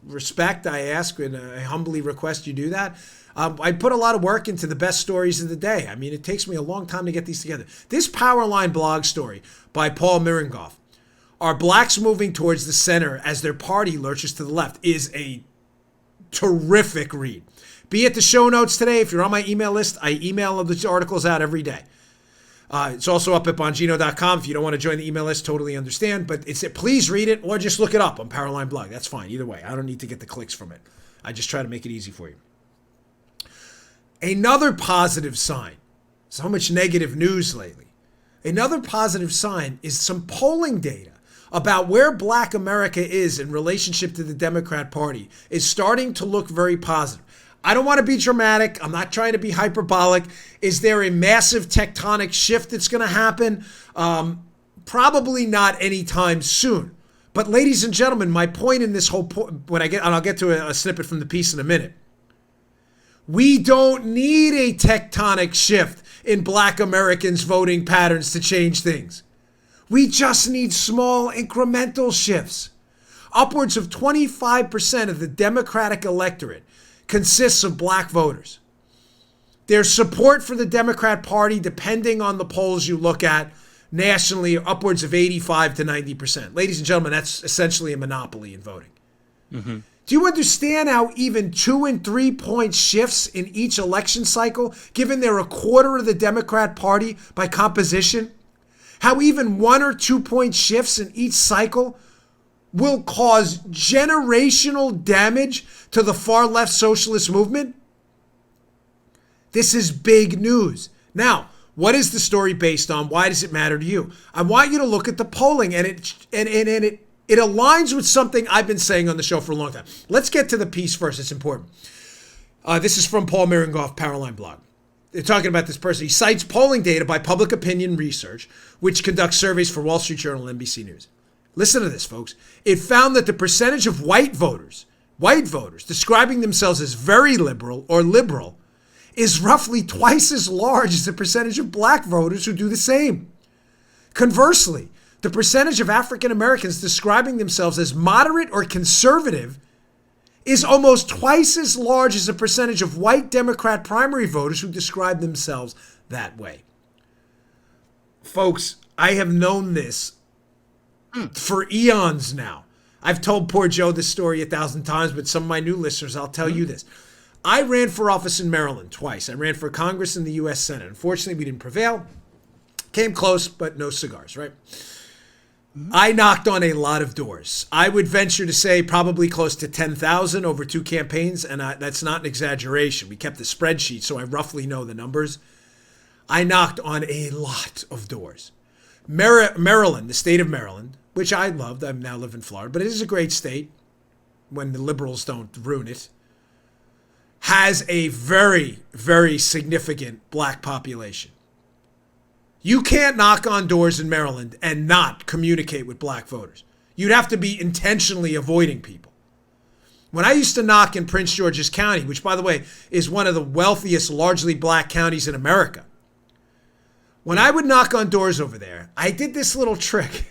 respect, I ask and I humbly request you do that. I put a lot of work into the best stories of the day. I mean, it takes me a long time to get these together. This Powerline blog story by Paul Mirengoff, Are Blacks Moving Towards the Center as Their Party Lurches to the Left, is a terrific read. Be at the show notes today. If you're on my email list, I email the articles out every day. It's also up at Bongino.com. If you don't want to join the email list, totally understand. But please read it or just look it up on Powerline blog. That's fine. Either way, I don't need to get the clicks from it. I just try to make it easy for you. Another positive sign. So much negative news lately. Another positive sign is some polling data about where Black America is in relationship to the Democrat Party is starting to look very positive. I don't want to be dramatic. I'm not trying to be hyperbolic. Is there a massive tectonic shift that's going to happen? Probably not anytime soon. But ladies and gentlemen, my point in this whole I'll get to a snippet from the piece in a minute. We don't need a tectonic shift in Black Americans' voting patterns to change things. We just need small incremental shifts. Upwards of 25% of the Democratic electorate consists of Black voters. Their support for the Democrat Party, depending on the polls you look at nationally, upwards of 85 to 90%. Ladies and gentlemen, that's essentially a monopoly in voting. Mm-hmm. Do you understand how even 2 and 3 point shifts in each election cycle, given they're a quarter of the Democrat Party by composition, how even 1 or 2 point shifts in each cycle will cause generational damage to the far left socialist movement? This is big news. Now, what is the story based on? Why does it matter to you? I want you to look at the polling, and it aligns with something I've been saying on the show for a long time. Let's get to the piece first. It's important. This is from Paul Mirengoff, Powerline blog. They're talking about this person. He cites polling data by Public Opinion Research, which conducts surveys for Wall Street Journal and NBC News. Listen to this, folks. It found that the percentage of white voters describing themselves as very liberal or liberal is roughly twice as large as the percentage of black voters who do the same. Conversely, the percentage of African Americans describing themselves as moderate or conservative is almost twice as large as the percentage of white Democrat primary voters who describe themselves that way. Folks, I have known this for eons now. I've told poor Joe this story 1,000 times, but some of my new listeners, I'll tell you this. I ran for office in Maryland twice. I ran for Congress and the U.S. Senate. Unfortunately, we didn't prevail. Came close, but no cigars, right? I knocked on a lot of doors. I would venture to say probably close to 10,000 over 2 campaigns, and that's not an exaggeration. We kept the spreadsheet, so I roughly know the numbers. I knocked on a lot of doors. Maryland, the state of Maryland, which I loved. I now live in Florida, but it is a great state when the liberals don't ruin it, has a very, very significant black population. You can't knock on doors in Maryland and not communicate with black voters. You'd have to be intentionally avoiding people. When I used to knock in Prince George's County, which, by the way, is one of the wealthiest, largely black counties in America, when I would knock on doors over there, I did this little trick.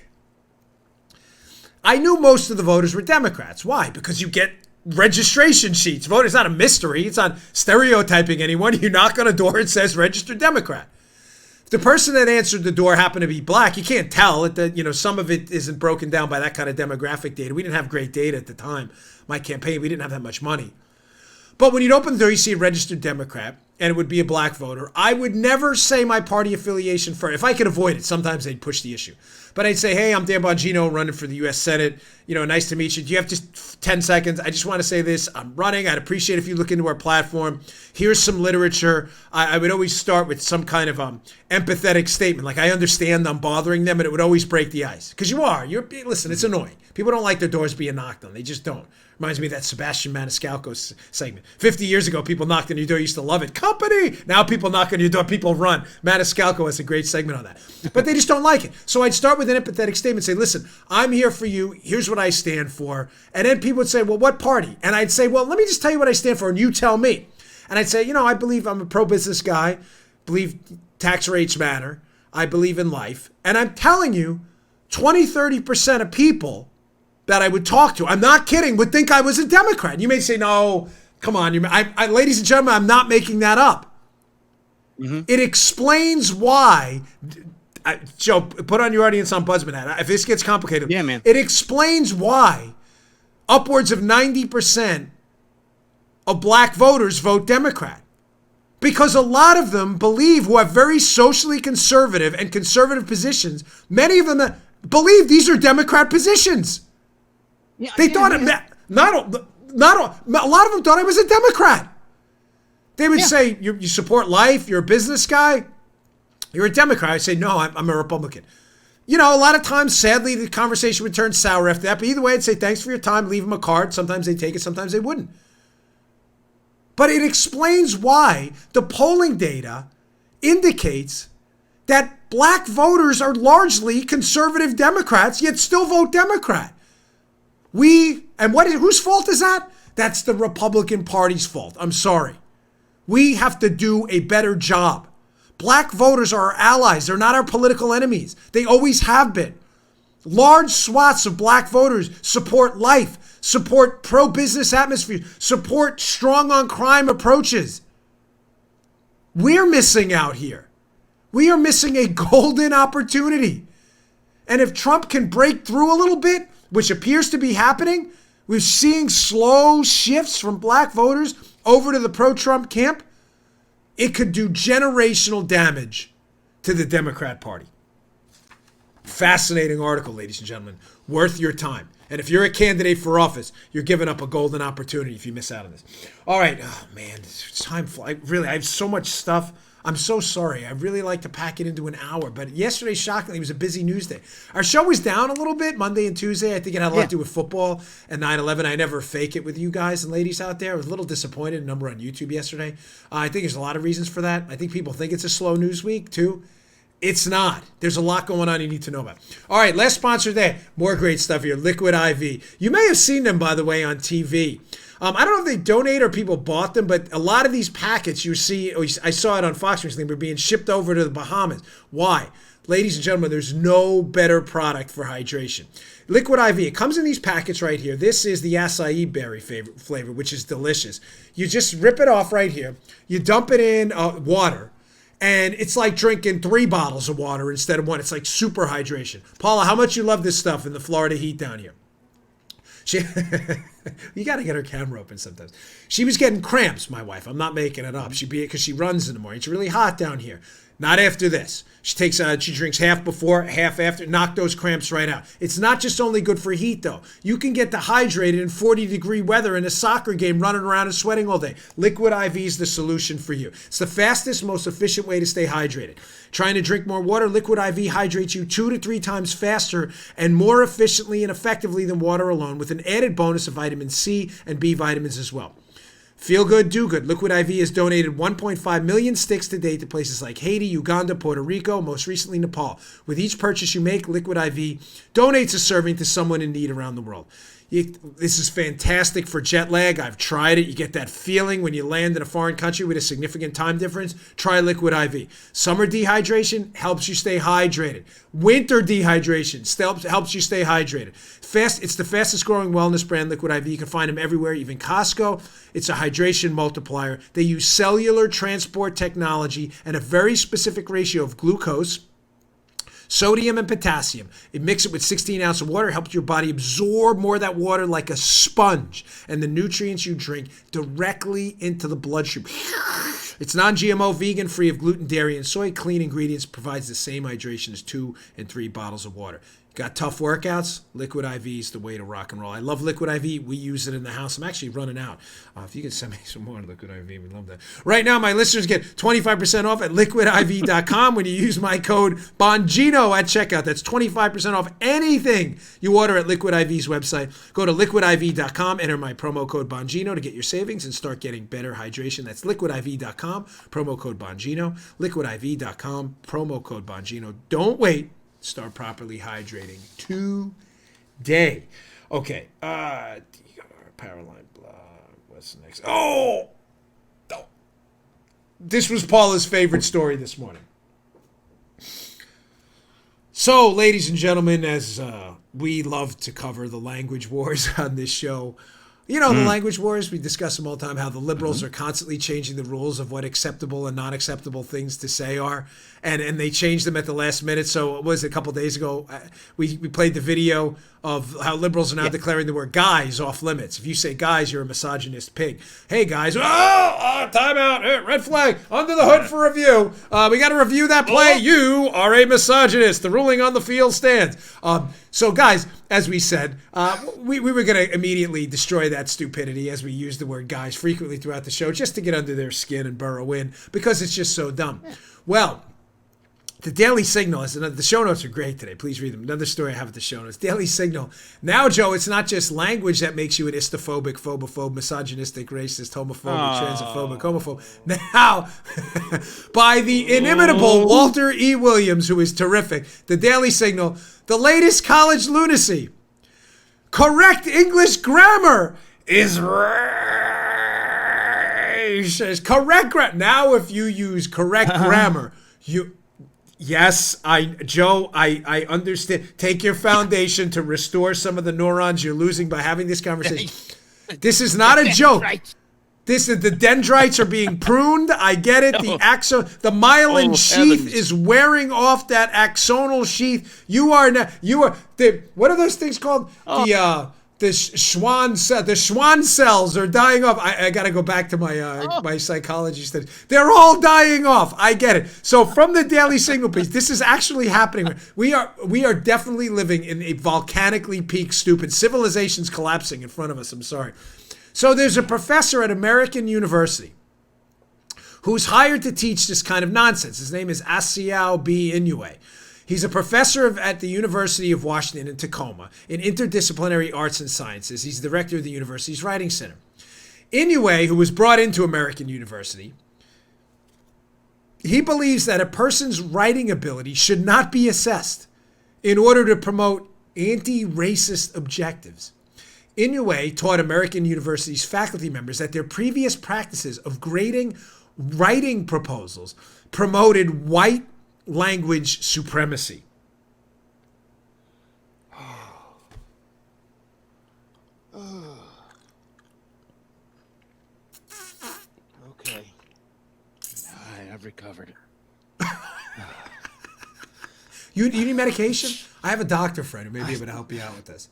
I knew most of the voters were Democrats. Why? Because you get registration sheets. Vote is not a mystery. It's not stereotyping anyone. You knock on a door, it says registered Democrat. If the person that answered the door happened to be black, you can't tell. Some of it isn't broken down by that kind of demographic data. We didn't have great data at the time. My campaign, we didn't have that much money. But when you'd open the door, you see a registered Democrat, and it would be a black voter. I would never say my party affiliation first. If I could avoid it, sometimes they'd push the issue. But I'd say, hey, I'm Dan Bongino, running for the U.S. Senate. Nice to meet you. Do you have just 10 seconds? I just want to say this. I'm running. I'd appreciate if you look into our platform. Here's some literature. I would always start with some kind of empathetic statement. Like, I understand I'm bothering them, and it would always break the ice. Because listen, it's annoying. People don't like their doors being knocked on. They just don't. Reminds me of that Sebastian Maniscalco segment. 50 years ago, people knocked on your door. You used to love it. Company! Now people knock on your door. People run. Maniscalco has a great segment on that. But they just don't like it. So I'd start with an empathetic statement. Say, listen, I'm here for you. Here's what I stand for. And then people would say, well, what party? And I'd say, well, let me just tell you what I stand for, and you tell me. And I'd say, I believe I'm a pro-business guy. Believe tax rates matter. I believe in life. And I'm telling you, 20-30% of people that I would talk to, I'm not kidding, would think I was a Democrat. You may say, no, come on. Ladies and gentlemen, I'm not making that up. Mm-hmm. It explains why, Joe, put on your audience ombudsman hat. If this gets complicated, yeah, man. It explains why upwards of 90% of black voters vote Democrat. Because a lot of them who have very socially conservative and conservative positions, many of them believe these are Democrat positions. Yeah, they thought a lot of them thought I was a Democrat. They would say, you support life, you're a business guy, you're a Democrat. I say, no, I'm a Republican. A lot of times, sadly, the conversation would turn sour after that. But either way, I'd say, thanks for your time, leave them a card. Sometimes they take it, sometimes they wouldn't. But it explains why the polling data indicates that black voters are largely conservative Democrats, yet still vote Democrat. Whose fault is that? That's the Republican Party's fault. I'm sorry. We have to do a better job. Black voters are our allies. They're not our political enemies. They always have been. Large swaths of black voters support life, support pro-business atmosphere, support strong on crime approaches. We're missing out here. We are missing a golden opportunity. And if Trump can break through a little bit, which appears to be happening, We're seeing slow shifts from black voters over to the pro-Trump camp. It could do generational damage to the Democrat Party. Fascinating article, ladies and gentlemen. Worth your time. And if you're a candidate for office, you're giving up a golden opportunity if you miss out on this. All right. Oh, man. It's time flies. I have so much stuff. I'm so sorry. I really like to pack it into an hour. But yesterday, shockingly, was a busy news day. Our show was down a little bit Monday and Tuesday. I think it had a lot to do with football and 9/11. I never fake it with you guys and ladies out there. I was a little disappointed in the number on YouTube yesterday. I think there's a lot of reasons for that. I think people think it's a slow news week, too. It's not. There's a lot going on you need to know about. All right, last sponsor there. More great stuff here. Liquid IV. You may have seen them, by the way, on TV. I don't know if they donate or people bought them, but a lot of these packets you see, I saw it on Fox recently, were being shipped over to the Bahamas. Why? Ladies and gentlemen, there's no better product for hydration. Liquid IV, it comes in these packets right here. This is the acai berry flavor, which is delicious. You just rip it off right here. You dump it in water. And it's like drinking 3 bottles of water instead of 1. It's like super hydration. Paula, how much you love this stuff in the Florida heat down here? You got to get her camera open sometimes. She was getting cramps, my wife. I'm not making it up. Because she runs in the morning. It's really hot down here. Not after this. She drinks half before, half after. Knock those cramps right out. It's not just only good for heat, though. You can get dehydrated in 40-degree weather in a soccer game, running around and sweating all day. Liquid IV is the solution for you. It's the fastest, most efficient way to stay hydrated. Trying to drink more water, Liquid IV hydrates you 2 to 3 times faster and more efficiently and effectively than water alone, with an added bonus of vitamin C and B vitamins as well. Feel good, do good. Liquid IV has donated 1.5 million sticks to date to places like Haiti, Uganda, Puerto Rico, most recently Nepal. With each purchase you make, Liquid IV donates a serving to someone in need around the world. This is fantastic for jet lag. I've tried it. You get that feeling when you land in a foreign country with a significant time difference. Try Liquid IV. Summer dehydration helps you stay hydrated. Winter dehydration helps you stay hydrated. It's the fastest growing wellness brand, Liquid IV. You can find them everywhere, even Costco. It's a hydration multiplier. They use cellular transport technology and a very specific ratio of glucose, sodium, and potassium. It mixes it with 16 ounces of water, helps your body absorb more of that water like a sponge, and the nutrients you drink directly into the bloodstream. It's non-GMO, vegan, free of gluten, dairy, and soy. Clean ingredients, provides the same hydration as 2 and 3 bottles of water. Got tough workouts? Liquid IV is the way to rock and roll. I love Liquid IV. We use it in the house. I'm actually running out. If you can send me some more Liquid IV, we'd love that. Right now, my listeners get 25% off at liquidiv.com when you use my code Bongino at checkout. That's 25% off anything you order at Liquid IV's website. Go to liquidiv.com, enter my promo code Bongino to get your savings and start getting better hydration. That's liquidiv.com, promo code Bongino. Liquidiv.com, promo code Bongino. Don't wait. Start properly hydrating today. Okay. Powerline blog. What's next? Oh! This was Paula's favorite story this morning. So, ladies and gentlemen, as we love to cover the language wars on this show, you know, the language wars, we discuss them all the time, how the liberals are constantly changing the rules of what acceptable and not acceptable things to say are. And they change them at the last minute. So it was a couple days ago, we played the video of how liberals are now declaring the word guys off limits. If you say guys, you're a misogynist pig. Hey, guys, time out, red flag, under the hood for review. We got to review that play. You are a misogynist. The ruling on the field stands. So, guys, as we said, we were going to immediately destroy that stupidity as we use the word guys frequently throughout the show just to get under their skin and burrow in because it's just so dumb. Well, the Daily Signal, the show notes are great today. Please read them. Another story I have at the show notes. Daily Signal. Now, Joe, it's not just language that makes you an istophobic, phobophobe, misogynistic, racist, homophobic, transphobic, homophobe. Now, by the inimitable Walter E. Williams, who is terrific, the Daily Signal, the latest college lunacy. Correct English grammar is racist. Correct grammar. Now, if you use correct grammar, you... Yes, Joe, I understand. Take your foundation to restore some of the neurons you're losing by having this conversation. This is not a joke. This is the dendrites are being pruned. I get it. The myelin sheath is wearing off that axonal sheath. What are those things called? The Schwann cells are dying off. I got to go back to my my psychology studies. They're all dying off. I get it. So from the Daily Signal piece, this is actually happening. We are definitely living in a volcanically peaked stupid civilization's collapsing in front of us. I'm sorry. So there's a professor at American University who's hired to teach this kind of nonsense. His name is Asiao B. Inoue. He's a professor at the University of Washington in Tacoma in interdisciplinary arts and sciences. He's the director of the university's writing center. Inoue, who was brought into American University, he believes that a person's writing ability should not be assessed in order to promote anti-racist objectives. Inoue taught American University's faculty members that their previous practices of grading writing proposals promoted white language supremacy. Okay. I've recovered. You need medication? I have a doctor friend who may be able to help you out with this.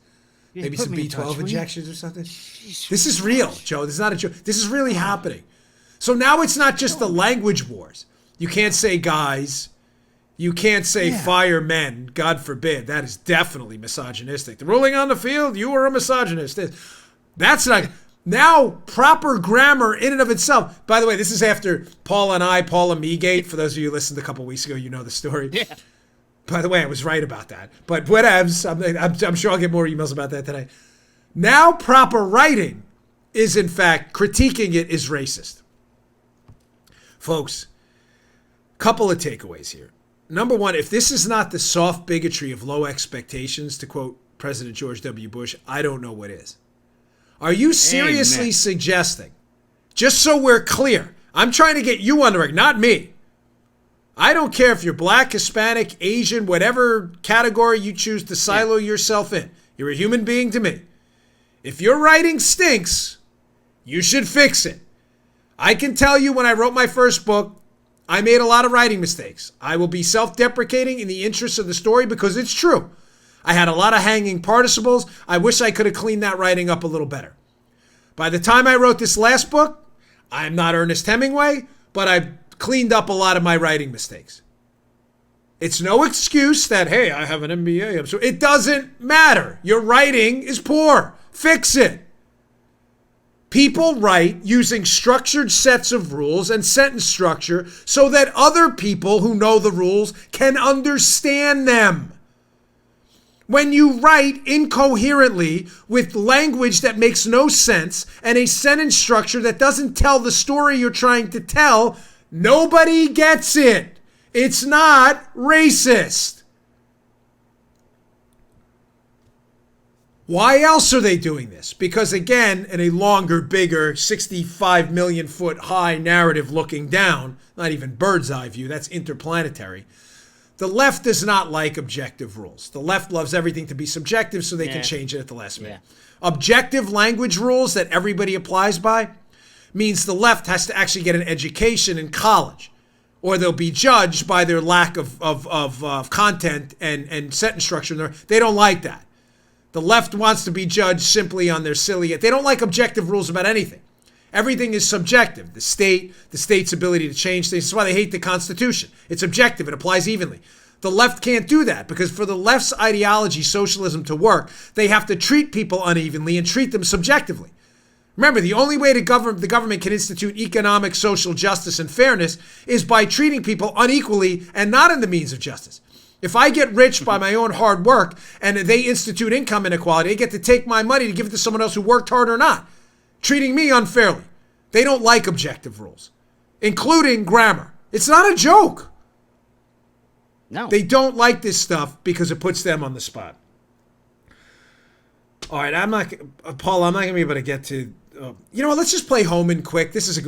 Maybe some B12 injections or something. This is real, Joe. This is not a joke. This is really happening. So now it's not just the language wars. You can't say guys. You can't say fire men. God forbid. That is definitely misogynistic. The ruling on the field, you are a misogynist. That's not... Now, proper grammar in and of itself. By the way, this is after Paula Meagate. For those of you who listened a couple weeks ago, you know the story. Yeah. By the way, I was right about that. But whatevs. I'm sure I'll get more emails about that today. Now, proper writing is, in fact, critiquing it is racist. Folks, couple of takeaways here. Number one, if this is not the soft bigotry of low expectations, to quote President George W. Bush, I don't know what is. Are you seriously suggesting, just so we're clear, I'm trying to get you on the record, not me. I don't care if you're black, Hispanic, Asian, whatever category you choose to silo yourself in. You're a human being to me. If your writing stinks, you should fix it. I can tell you when I wrote my first book, I made a lot of writing mistakes. I will be self-deprecating in the interest of the story because it's true. I had a lot of hanging participles. I wish I could have cleaned that writing up a little better. By the time I wrote this last book, I'm not Ernest Hemingway, but I've cleaned up a lot of my writing mistakes. It's no excuse that, hey, I have an MBA. So it doesn't matter. Your writing is poor. Fix it. People write using structured sets of rules and sentence structure so that other people who know the rules can understand them. When you write incoherently with language that makes no sense and a sentence structure that doesn't tell the story you're trying to tell, nobody gets it. It's not racist. Why else are they doing this? Because again, in a longer, bigger, 65 million foot high narrative looking down, not even bird's eye view, that's interplanetary. The left does not like objective rules. The left loves everything to be subjective so they can change it at the last minute. Objective language rules that everybody applies by means the left has to actually get an education in college, or they'll be judged by their lack of content and sentence structure. They don't like that. The left wants to be judged simply on their silly... They don't like objective rules about anything. Everything is subjective. The state's ability to change things. That's why they hate the Constitution. It's objective. It applies evenly. The left can't do that because for the left's ideology, socialism, to work, they have to treat people unevenly and treat them subjectively. Remember, the only way the government can institute economic, social justice and fairness is by treating people unequally and not in the means of justice. If I get rich by my own hard work and they institute income inequality, they get to take my money to give it to someone else who worked hard or not, treating me unfairly. They don't like objective rules, including grammar. It's not a joke. No. They don't like this stuff because it puts them on the spot. All right, Paul, I'm not going to be able to get to You know what? Let's just play Homan quick. This is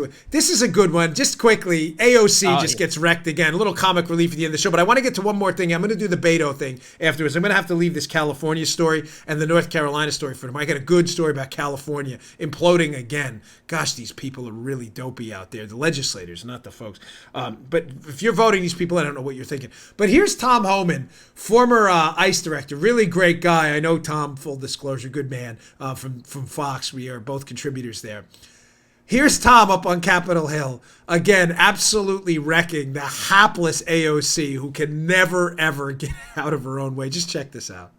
a good one. Just quickly, AOC gets wrecked again. A little comic relief at the end of the show. But I want to get to one more thing. I'm going to do the Beto thing afterwards. I'm going to have to leave this California story and the North Carolina story for them. I got a good story about California imploding again. Gosh, these people are really dopey out there. The legislators, not the folks. But if you're voting these people, I don't know what you're thinking. But here's Tom Homan, former ICE director, really great guy. I know Tom, full disclosure, good man from Fox. We are both contributors there. Here's Tom up on Capitol Hill again, absolutely wrecking the hapless AOC who can never ever get out of her own way. Just check this out.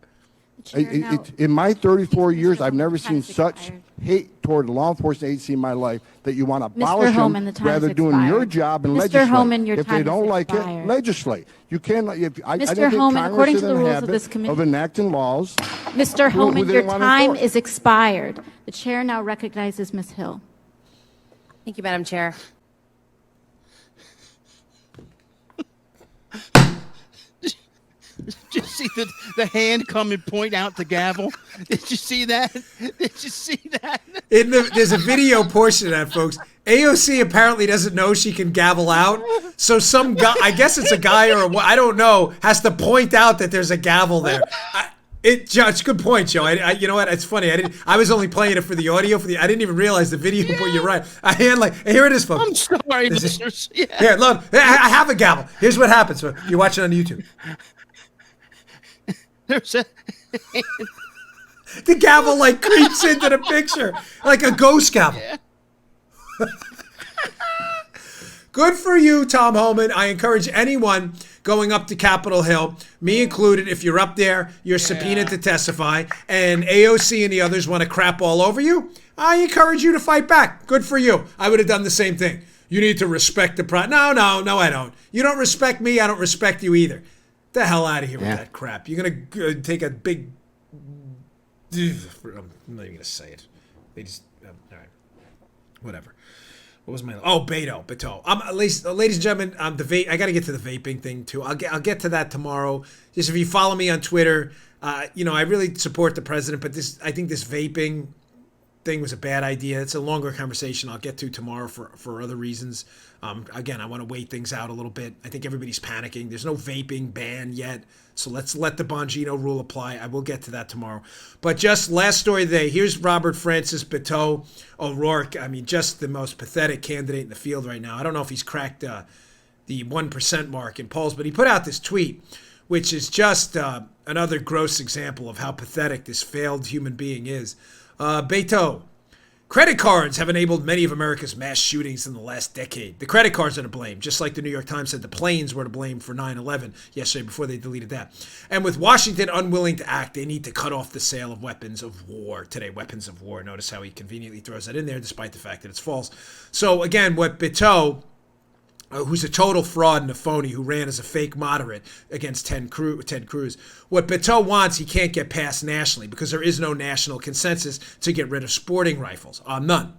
In my 34 years, I've never seen such hate toward a law enforcement agency in my life that you want to abolish them rather doing your job and legislate. If they don't like it, legislate. You can't. Mr. Homan, according to the rules of this committee, of enacting laws. Mr. Homan, your time is expired. The chair now recognizes Ms. Hill. Thank you, Madam Chair. Did you see the hand come and point out the gavel? Did you see that? Did you see that? There's a video portion of that, folks. AOC apparently doesn't know she can gavel out. So some guy, I guess it's a guy or I don't know, has to point out that there's a gavel there. It's a good point, Joe. You know what? It's funny. I was only playing it for the audio. I didn't even realize the video. Yeah. But you're right. Here it is, folks. I'm sorry, listeners. Yeah. Here, look. I have a gavel. Here's what happens. You're watching on YouTube. There's a the gavel creeps into the picture like a ghost gavel. Yeah. Good for you, Tom Homan. I encourage anyone going up to Capitol Hill, me included, if you're up there, you're subpoenaed to testify, and AOC and the others want to crap all over you, I encourage you to fight back. Good for you. I would have done the same thing. You need to respect the No, I don't. You don't respect me, I don't respect you either. The hell out of here with that crap. You're going to take a big... I'm not even going to say it. They just... all right. Whatever. What was my... Oh, Beto. Ladies and gentlemen, I got to get to the vaping thing, too. I'll get to that tomorrow. Just if you follow me on Twitter, I really support the president, but I think this vaping thing was a bad idea. It's a longer conversation I'll get to tomorrow for other reasons. Again, I want to wait things out a little bit. I think everybody's panicking. There's no vaping ban yet, so let's let the Bongino rule apply. I will get to that tomorrow. But just last story of the day, here's Robert Francis Beto O'Rourke. I mean, just the most pathetic candidate in the field right now. I don't know if he's cracked the 1% mark in polls, but he put out this tweet, which is just another gross example of how pathetic this failed human being is. Beto, credit cards have enabled many of America's mass shootings in the last decade. The credit cards are to blame, just like the New York Times said the planes were to blame for 9/11 yesterday before they deleted that. And with Washington unwilling to act, they need to cut off the sale of weapons of war today. Weapons of war. Notice how he conveniently throws that in there, despite the fact that it's false. So again, what Beto, who's a total fraud and a phony, who ran as a fake moderate against Ted Cruz. What Beto wants, he can't get past nationally because there is no national consensus to get rid of sporting rifles. None.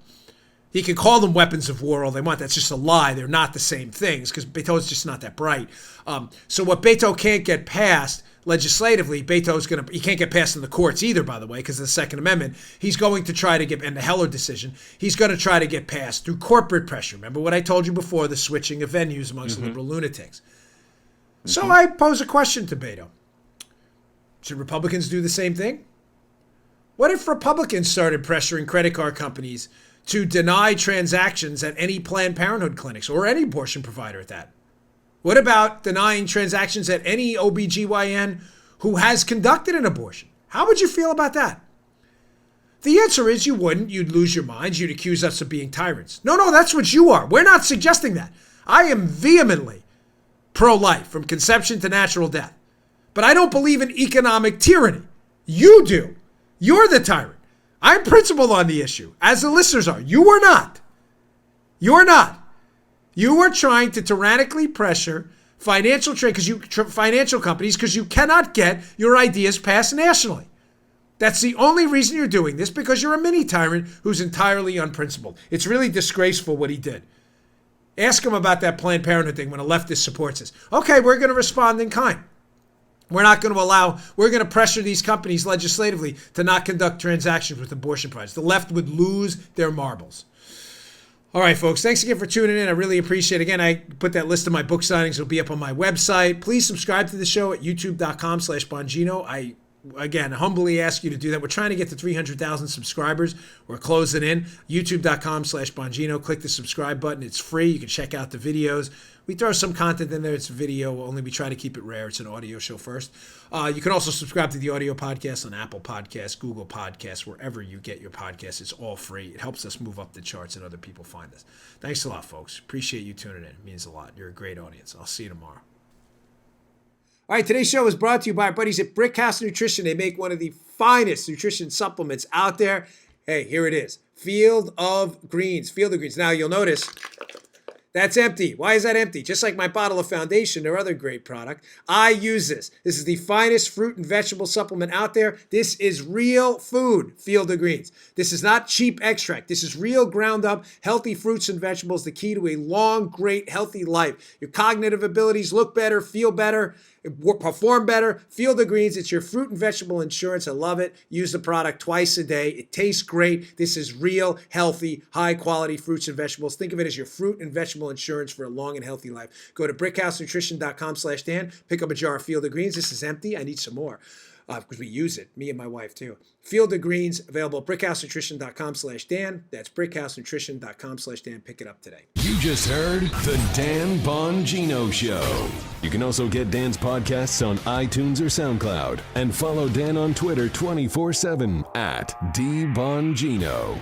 He can call them weapons of war all they want. That's just a lie. They're not the same things because Beto's just not that bright. So what Beto can't get past legislatively, he can't get past in the courts either, by the way, because of the Second Amendment. He's going to try to get, and the Heller decision, he's going to try to get past through corporate pressure. Remember what I told you before, the switching of venues amongst liberal lunatics. So I pose a question to Beto. Should Republicans do the same thing? What if Republicans started pressuring credit card companies to deny transactions at any Planned Parenthood clinics or any abortion provider at that? What about denying transactions at any OBGYN who has conducted an abortion? How would you feel about that? The answer is you wouldn't. You'd lose your minds. You'd accuse us of being tyrants. No, that's what you are. We're not suggesting that. I am vehemently pro-life from conception to natural death. But I don't believe in economic tyranny. You do. You're the tyrant. I'm principled on the issue, as the listeners are. You are not. You're not. You are trying to tyrannically pressure financial companies because you cannot get your ideas passed nationally. That's the only reason you're doing this, because you're a mini tyrant who's entirely unprincipled. It's really disgraceful what he did. Ask him about that Planned Parenthood thing when a leftist supports this. Okay, we're going to respond in kind. We're going to pressure these companies legislatively to not conduct transactions with abortion products. The left would lose their marbles. All right, folks, thanks again for tuning in. I really appreciate it. Again, I put that list of my book signings. It'll be up on my website. Please subscribe to the show at youtube.com/Bongino. I, again, humbly ask you to do that. We're trying to get to 300,000 subscribers. We're closing in. youtube.com/Bongino. Click the subscribe button. It's free. You can check out the videos. We throw some content in there. It's video only. We try to keep it rare. It's an audio show first. You can also subscribe to the audio podcast on Apple Podcasts, Google Podcasts, wherever you get your podcasts. It's all free. It helps us move up the charts and other people find us. Thanks a lot, folks. Appreciate you tuning in. It means a lot. You're a great audience. I'll see you tomorrow. All right, today's show is brought to you by our buddies at Brickhouse Nutrition. They make one of the finest nutrition supplements out there. Hey, here it is. Field of Greens. Field of Greens. Now, you'll notice that's empty. Why is that empty? Just like my bottle of Foundation or other great product, I use this. This is the finest fruit and vegetable supplement out there. This is real food, Field of Greens. This is not cheap extract. This is real ground up, healthy fruits and vegetables, the key to a long, great, healthy life. Your cognitive abilities look better, feel better, perform better. Field of Greens, it's your fruit and vegetable insurance. I love it. Use the product twice a day. It tastes great. This is real, healthy, high quality fruits and vegetables. Think of it as your fruit and vegetable insurance for a long and healthy life. Go to brickhousenutrition.com/Dan. Pick up a jar of Field of Greens. This is empty. I need some more because we use it, me and my wife too. Field of Greens, available at brickhousenutrition.com/Dan. That's brickhousenutrition.com/Dan. Pick it up today. You just heard The Dan Bongino Show. You can also get Dan's podcasts on iTunes or SoundCloud. And follow Dan on Twitter 24/7 at DBongino.